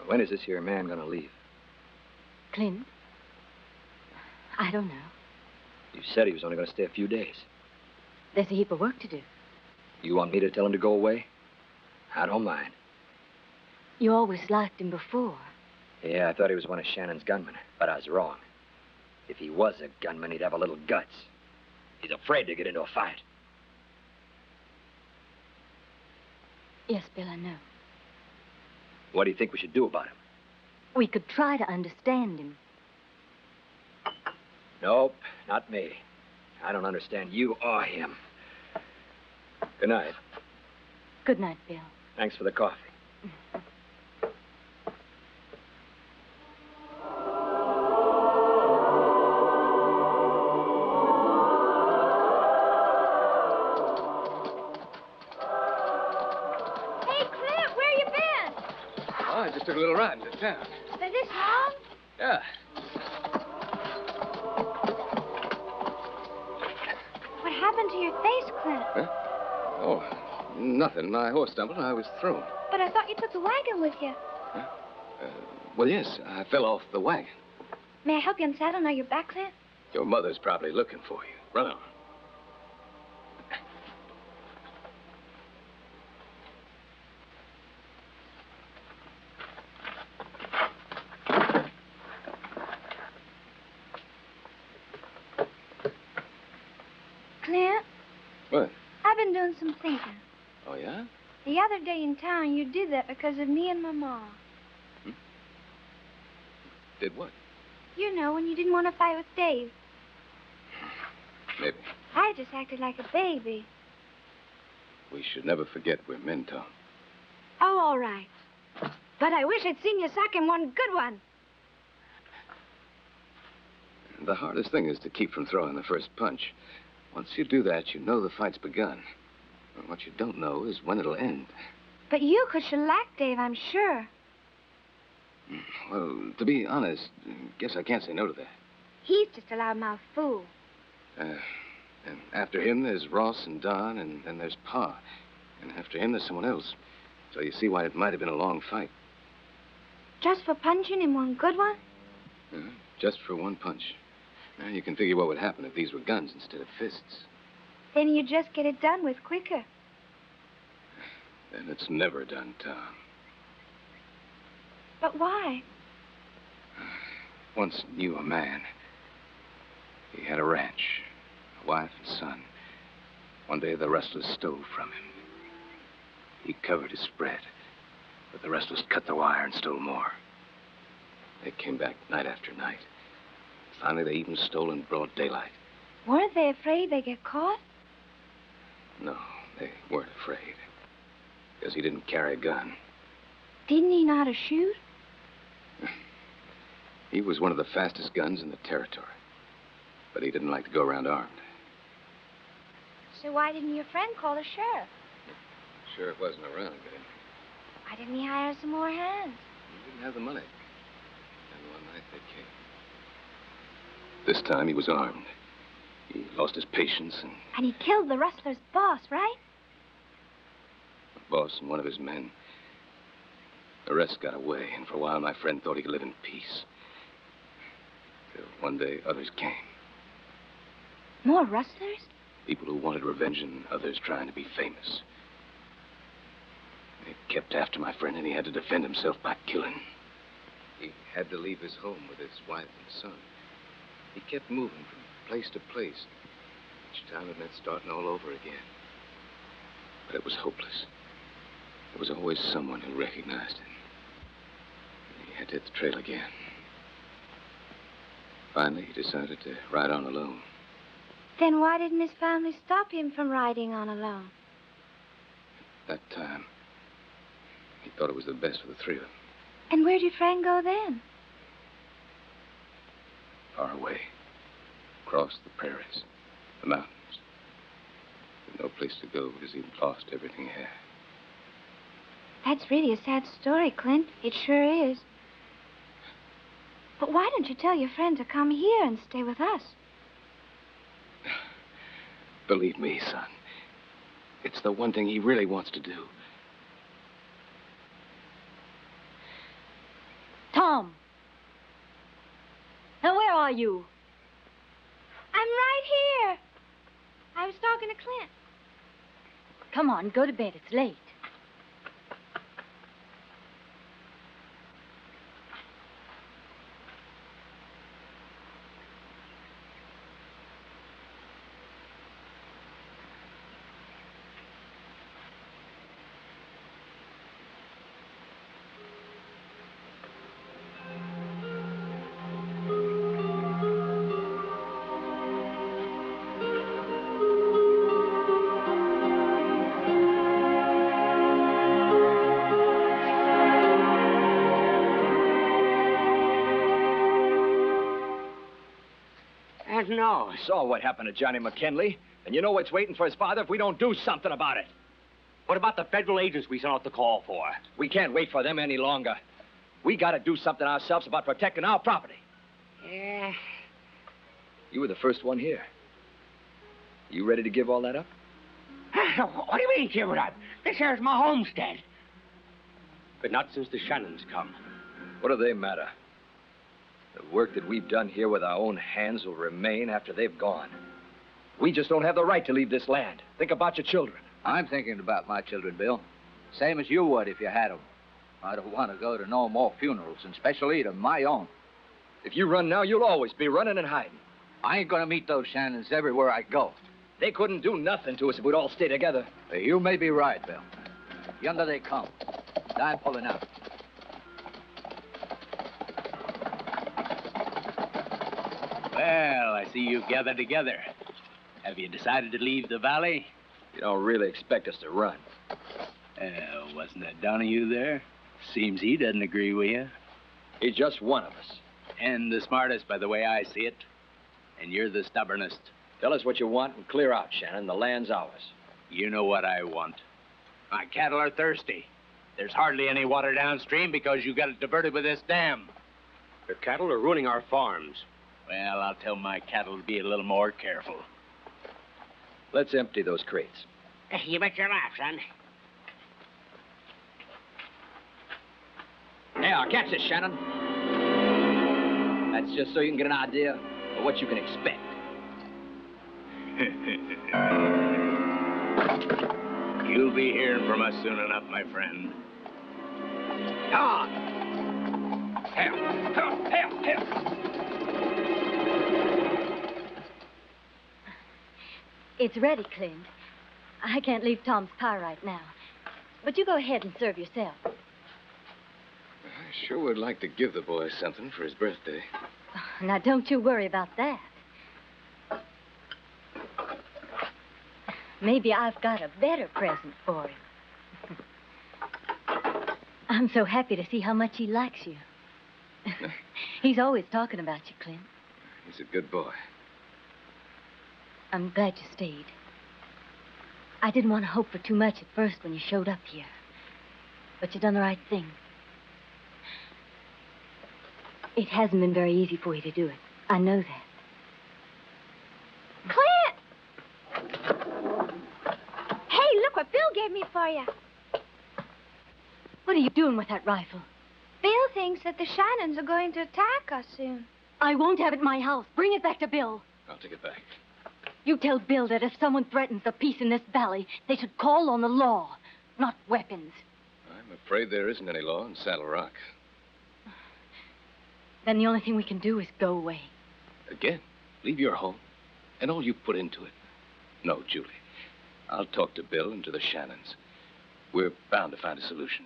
I: When is this here man going to leave?
J: Clint? I don't know.
I: You said he was only going to stay a few days.
J: There's a heap of work to do.
I: You want me to tell him to go away? I don't mind.
J: You always liked him before.
I: Yeah, I thought he was one of Shannon's gunmen, but I was wrong. If he was a gunman, he'd have a little guts. He's afraid to get into a fight.
J: Yes, Bill, I know.
I: What do you think we should do about him?
J: We could try to understand him.
I: Nope, not me. I don't understand you or him. Good night.
J: Good night, Bill.
I: Thanks for the coffee.
F: Hey, Clint, where you been?
C: Oh, I just took a little ride into town.
F: Been this long?
C: Yeah.
F: What happened to your face, Clint?
C: Huh? Oh, nothing. My horse stumbled and I was thrown.
F: But I thought you took the wagon with you.
C: Well, yes, I fell off the wagon.
F: May I help you unsaddle now you're back, Clint?
C: Your mother's probably looking for you. Run on.
F: Clint?
C: What?
F: I've been doing some thinking.
C: Oh, yeah?
F: The other day in town, you did that because of me and my mom.
C: Did what?
F: You know, when you didn't want to fight with Dave.
C: Maybe.
F: I just acted like a baby.
C: We should never forget we're men, Tom.
F: Oh, all right. But I wish I'd seen you sock him one good one.
C: The hardest thing is to keep from throwing the first punch. Once you do that, you know the fight's begun. And what you don't know is when it'll end.
F: But you could shellac Dave, I'm sure.
C: Well, to be honest, guess I can't say no to that.
F: He's just a loudmouth fool.
C: And after him, there's Ross and Don, and then there's Pa. And after him, there's someone else. So you see why it might have been a long fight.
F: Just for punching him one good one?
C: Just for one punch. Now, you can figure what would happen if these were guns instead of fists.
F: Then you just get it done with quicker.
C: Then it's never done, Tom.
F: But why?
C: Once knew a man. He had a ranch, a wife and son. One day, the rustlers stole from him. He covered his spread, but the rustlers cut the wire and stole more. They came back night after night. Finally, they even stole in broad daylight.
F: Weren't they afraid they'd get caught?
C: No, they weren't afraid. Because he didn't carry a gun.
F: Didn't he know how to shoot?
C: He was one of the fastest guns in the territory. But he didn't like to go around armed.
F: So why didn't your friend call the sheriff?
C: Sheriff wasn't around then.
F: Why didn't he hire some more hands?
C: He didn't have the money. And one night they came. This time he was armed. He lost his patience and...
F: And he killed the rustler's boss, right?
C: The boss and one of his men. The rest got away, and for a while my friend thought he could live in peace. Till one day others came.
F: More rustlers?
C: People who wanted revenge and others trying to be famous. They kept after my friend, and he had to defend himself by killing. He had to leave his home with his wife and son. He kept moving from place to place. Each time it meant starting all over again. But it was hopeless. There was always someone who recognized him. He had to hit the trail again. Finally, he decided to ride on alone.
F: Then why didn't his family stop him from riding on alone?
C: That time, he thought it was the best for the three of them.
F: And where'd your friend go then?
C: Far away. Across the prairies, the mountains. With no place to go because he'd lost everything he had.
F: That's really a sad story, Clint. It sure is. But why don't you tell your friend to come here and stay with us?
C: Believe me, son. It's the one thing he really wants to do.
J: Tom! Now, where are you?
F: I'm right here. I was talking to Clint.
J: Come on, go to bed. It's late.
B: want to know?
I: You saw what happened to Johnny McKinley, and you know what's waiting for his father if we don't do something about it.
B: What about the federal agents we sent out the call for?
I: We can't wait for them any longer. We got to do something ourselves about protecting our property.
B: Yeah.
I: You were the first one here. You ready to give all that up?
B: What do you mean, give it up? This here's my homestead. But not since the Shannons come.
I: What do they matter? The work that we've done here with our own hands will remain after they've gone. We just don't have the right to leave this land. Think about your children.
K: I'm thinking about my children, Bill. Same as you would if you had them. I don't want to go to no more funerals, and especially to my own.
I: If you run now, you'll always be running and hiding.
K: I ain't going to meet those Shannons everywhere I go.
I: They couldn't do nothing to us if we'd all stay together.
K: You may be right, Bill. Yonder they come. I'm pulling out.
E: Well, I see you've gathered together. Have you decided to leave the valley?
I: You don't really expect us to run.
E: Wasn't that Donahue there? Seems he doesn't agree with you.
I: He's just one of us.
E: And the smartest, by the way I see it. And you're the stubbornest.
I: Tell us what you want and clear out, Shannon. The land's ours.
E: You know what I want. My cattle are thirsty. There's hardly any water downstream because you got it diverted with this dam.
B: The cattle are ruining our farms.
E: Well, I'll tell my cattle to be a little more careful.
I: Let's empty those crates.
B: You bet your life, son.
I: Now, catch this, Shannon. That's just so you can get an idea of what you can expect.
E: You'll be hearing from us soon enough, my friend.
I: Come on. Help.
J: It's ready, Clint. I can't leave Tom's car right now. But you go ahead and serve yourself.
C: I sure would like to give the boy something for his birthday.
J: Now, don't you worry about that. Maybe I've got a better present for him. I'm so happy to see how much he likes you. He's always talking about you, Clint.
C: He's a good boy.
J: I'm glad you stayed. I didn't want to hope for too much at first when you showed up here. But you done the right thing. It hasn't been very easy for you to do it. I know that.
F: Clint! Hey, look what Bill gave me for you.
J: What are you doing with that rifle?
F: Bill thinks that the Shannons are going to attack us soon.
J: I won't have it in my house. Bring it back to Bill.
C: I'll take it back.
J: You tell Bill that if someone threatens the peace in this valley, they should call on the law, not weapons.
C: I'm afraid there isn't any law in Saddle Rock.
J: Then the only thing we can do is go away.
C: Again? Leave your home? And all you put into it? No, Julie. I'll talk to Bill and to the Shannons. We're bound to find a solution.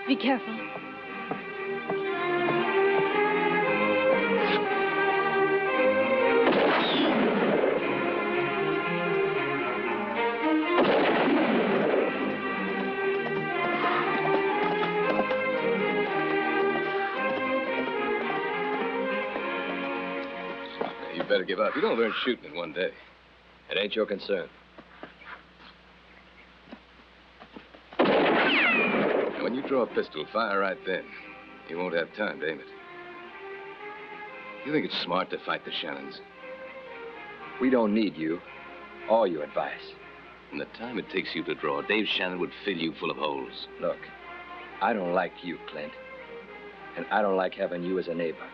J: Be careful.
C: You better give up. You don't learn shooting in one day.
I: It ain't your concern.
C: And when you draw a pistol, fire right then. You won't have time to aim it. You think it's smart to fight the Shannons?
I: We don't need you or your advice.
C: In the time it takes you to draw, Dave Shannon would fill you full of holes.
I: Look, I don't like you, Clint. And I don't like having you as a neighbor.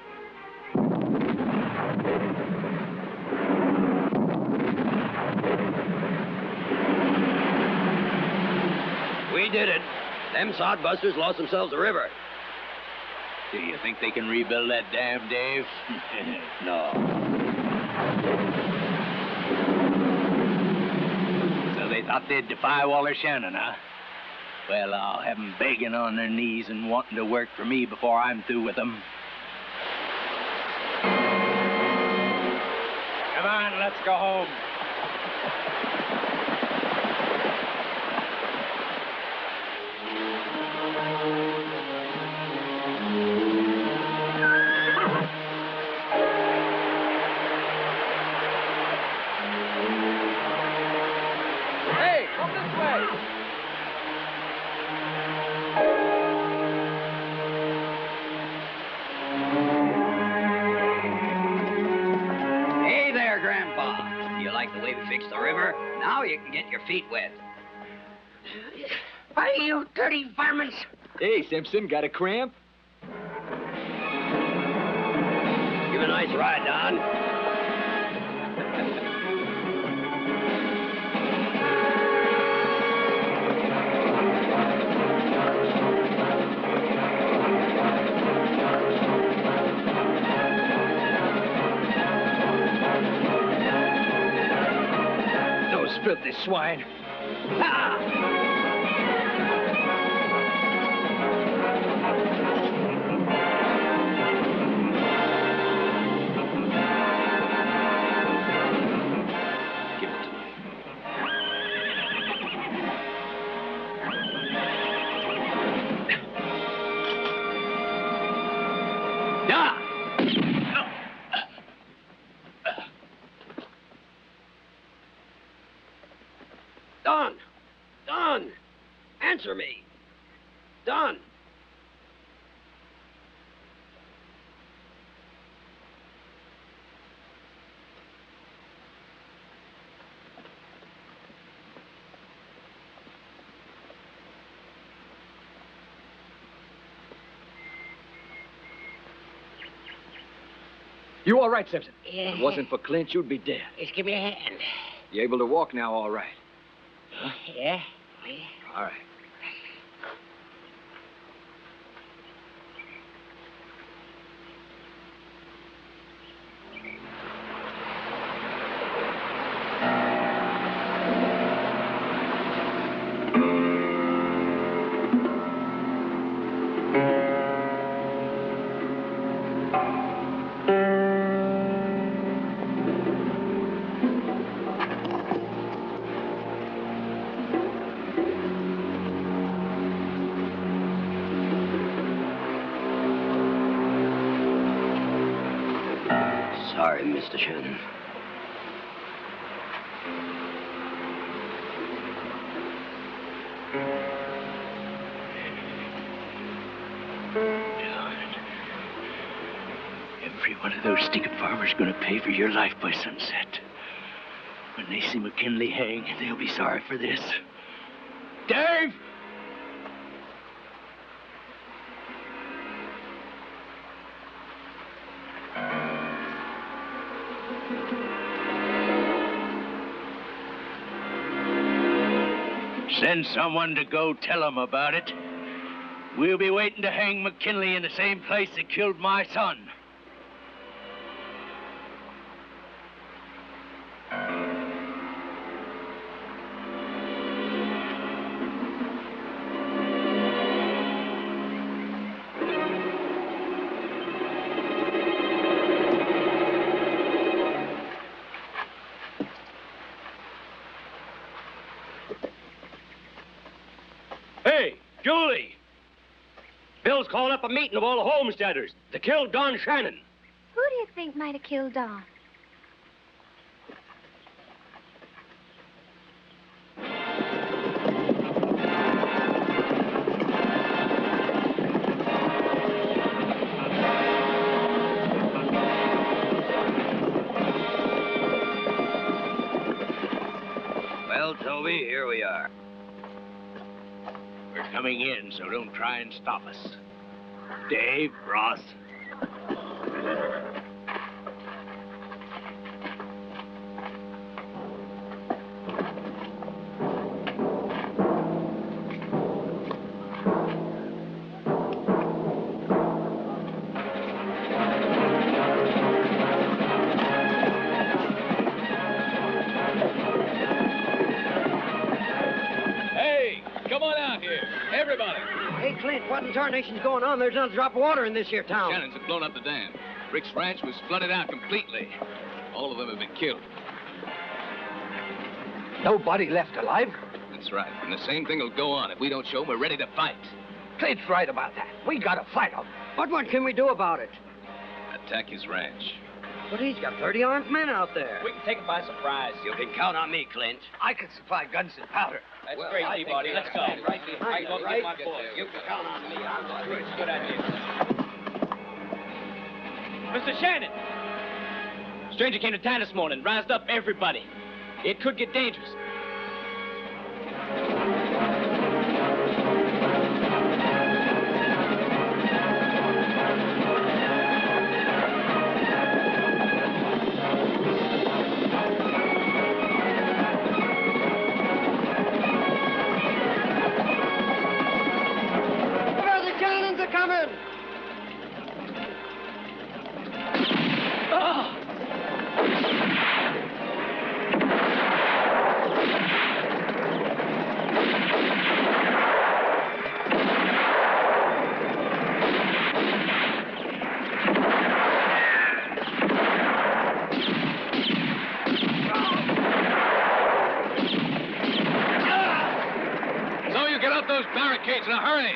G: We did it. Them sodbusters lost themselves a river.
E: Do you think they can rebuild that dam, Dave?
G: No.
E: So they thought they'd defy Walter Shannon, huh? Well, I'll have them begging on their knees and wanting to work for me before I'm through with them. Come on, let's go home.
G: like the way we fixed the river? Now you can get your feet wet.
B: Why, you dirty varmints!
I: Hey, Simpson, got a cramp?
G: Give a nice ride, Don.
I: Those filthy swine.
G: Ah! Don! Answer me! Don!
I: You all right, Simpson?
B: Yeah.
I: If it wasn't for Clint, you'd be dead.
B: Just give me a hand.
I: You able to walk now, all right?
B: Huh? Yeah?
I: All right.
G: Sorry, Mr. Shannon.
E: Every one of those stinking farmers is going to pay for your life by sunset. When they see McKinley hang, they'll be sorry for this. Dave! Send someone to go tell them about it. We'll be waiting to hang McKinley in the same place that killed my son.
A: Hey, Julie! Bill's calling up a meeting of all the homesteaders to kill Don Shannon.
F: Who do you think might have killed Don?
G: Well, Toby, here we are.
E: We're coming in, so don't try and stop us. Dave, Ross.
G: Hey, Clint, what in tarnation's going on? There's not a drop of water in this here town.
H: Shannons have blown up the dam. Rick's ranch was flooded out completely. All of them have been killed.
K: Nobody left alive?
H: That's right. And the same thing will go on. If we don't show 'em we're ready to fight.
K: Clint's right about that. We gotta fight them.
G: But what can we do about it?
H: Attack his ranch.
G: But he's got 30 armed men out there.
A: We can take him by surprise.
G: You can count on me, Clint.
K: I can supply guns and powder.
A: That's great, Peabody. Let's go.
G: Right,
A: go
G: right?
A: get my boy.
G: You can count on me.
A: It's a good idea. Mr. Shannon! Stranger came to town this morning, roused up everybody.
I: It could get dangerous.
H: In a hurry.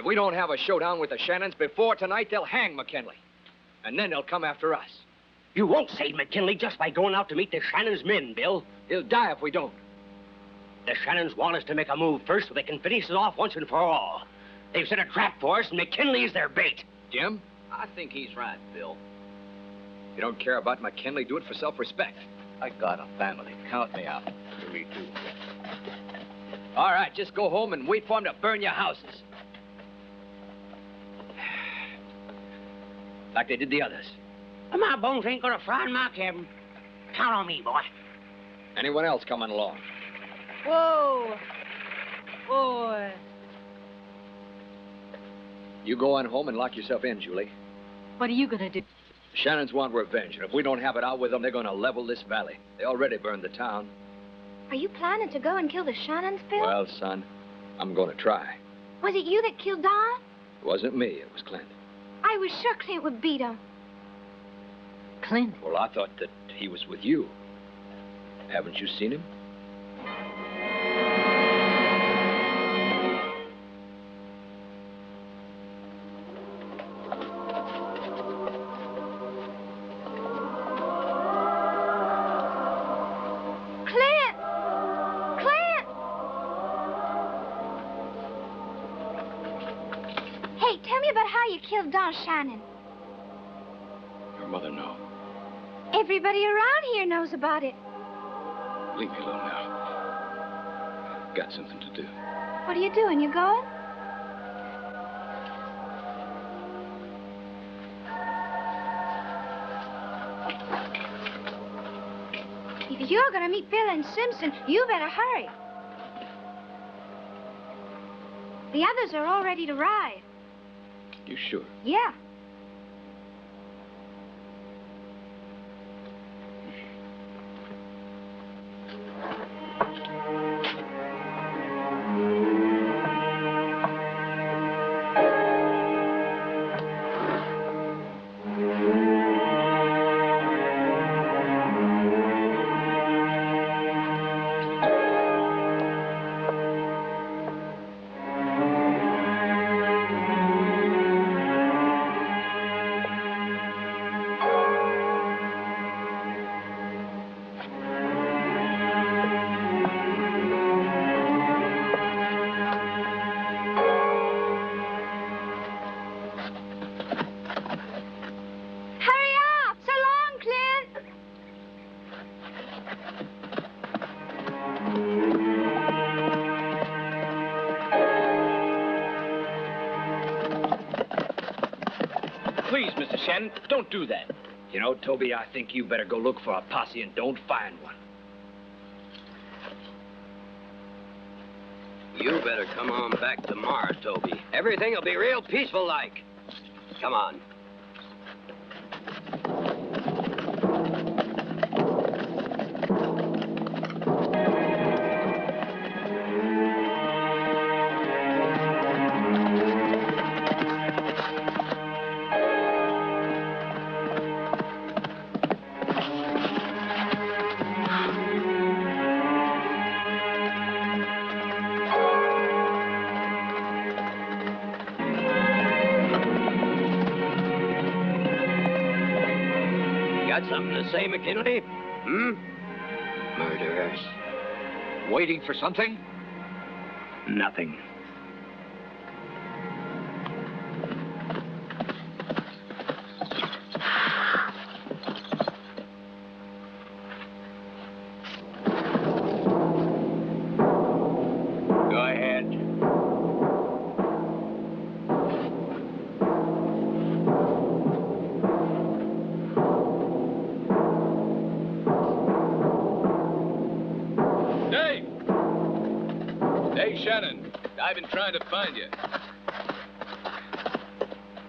I: we don't have a showdown with the Shannons before tonight, they'll hang McKinley. And then they'll come after us.
B: You won't save McKinley just by going out to meet the Shannons' men, Bill.
I: He'll die if we don't.
B: The Shannons want us to make a move first so they can finish us off once and for all. They've set a trap for us, and McKinley's their bait.
I: Jim?
K: I think he's right, Bill.
I: If you don't care about McKinley, do it for self-respect.
K: I got a family. Count me out. Me too.
I: All right, just go home and wait for him to burn your houses. Like they did the others.
B: My bones ain't gonna fry in my cabin. Count on me, boy.
I: Anyone else coming along?
J: Whoa. Boy.
I: You go on home and lock yourself in, Julie.
J: What are you gonna do?
I: Shannons want revenge, and if we don't have it out with them, they're gonna level this valley. They already burned the town.
F: Are you planning to go and kill the Shannons, Bill?
I: Well, son, I'm gonna try.
F: Was it you that killed Don?
I: It wasn't me, it was Clint.
F: I was sure Clint would beat him.
J: Clint?
I: Well, I thought that he was with you. Haven't you seen him?
F: Killed Don Shannon.
C: Your mother know.
F: Everybody around here knows about it.
C: Leave me alone now. I've got something to do.
F: What are you doing? You going? If you're going to meet Bill and Simpson, you better hurry. The others are all ready to ride.
C: You sure?
F: Yeah.
D: Shannon, don't do that.
I: You know, Toby, I think you better go look for a posse and don't find one.
G: You better come on back tomorrow, Toby. Everything will be real peaceful-like. Come on. Something to say, McKinley? Murderers.
I: Waiting for something?
G: Nothing.
D: Go ahead.
H: Shannon, I've been trying to find you.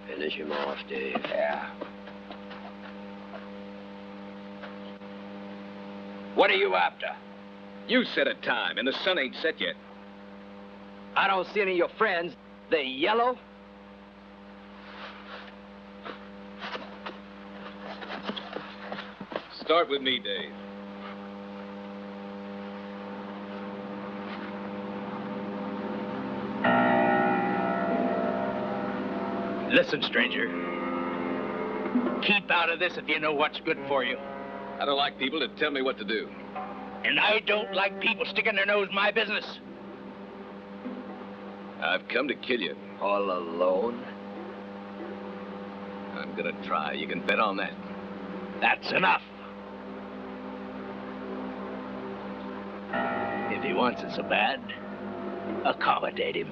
G: Finish him off, Dave.
I: Yeah. What are you after?
H: You set a time, and the sun ain't set yet.
I: I don't see any of your friends. They yellow?
H: Start with me, Dave.
D: Listen, stranger. Keep out of this if you know what's good for you.
H: I don't like people to tell me what to do.
D: And I don't like people sticking their nose in my business.
H: I've come to kill you.
I: All alone?
H: I'm gonna try. You can bet on that.
D: That's enough. If he wants it so bad, accommodate him.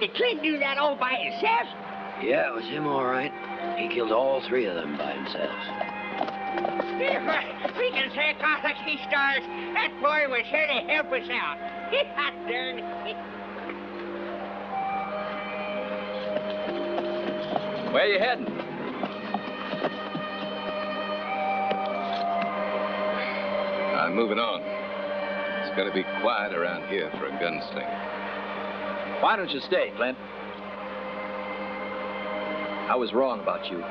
L: Did Clint do that all by himself?
G: Yeah, it was him, all right. He killed all three of them by himself.
L: We can say Catholic stars. That boy was here to help us out. Hot darn.
I: Where you heading?
C: I'm moving on. It's going to be quiet around here for a gunslinger.
I: Why don't you stay, Clint? I was wrong about you.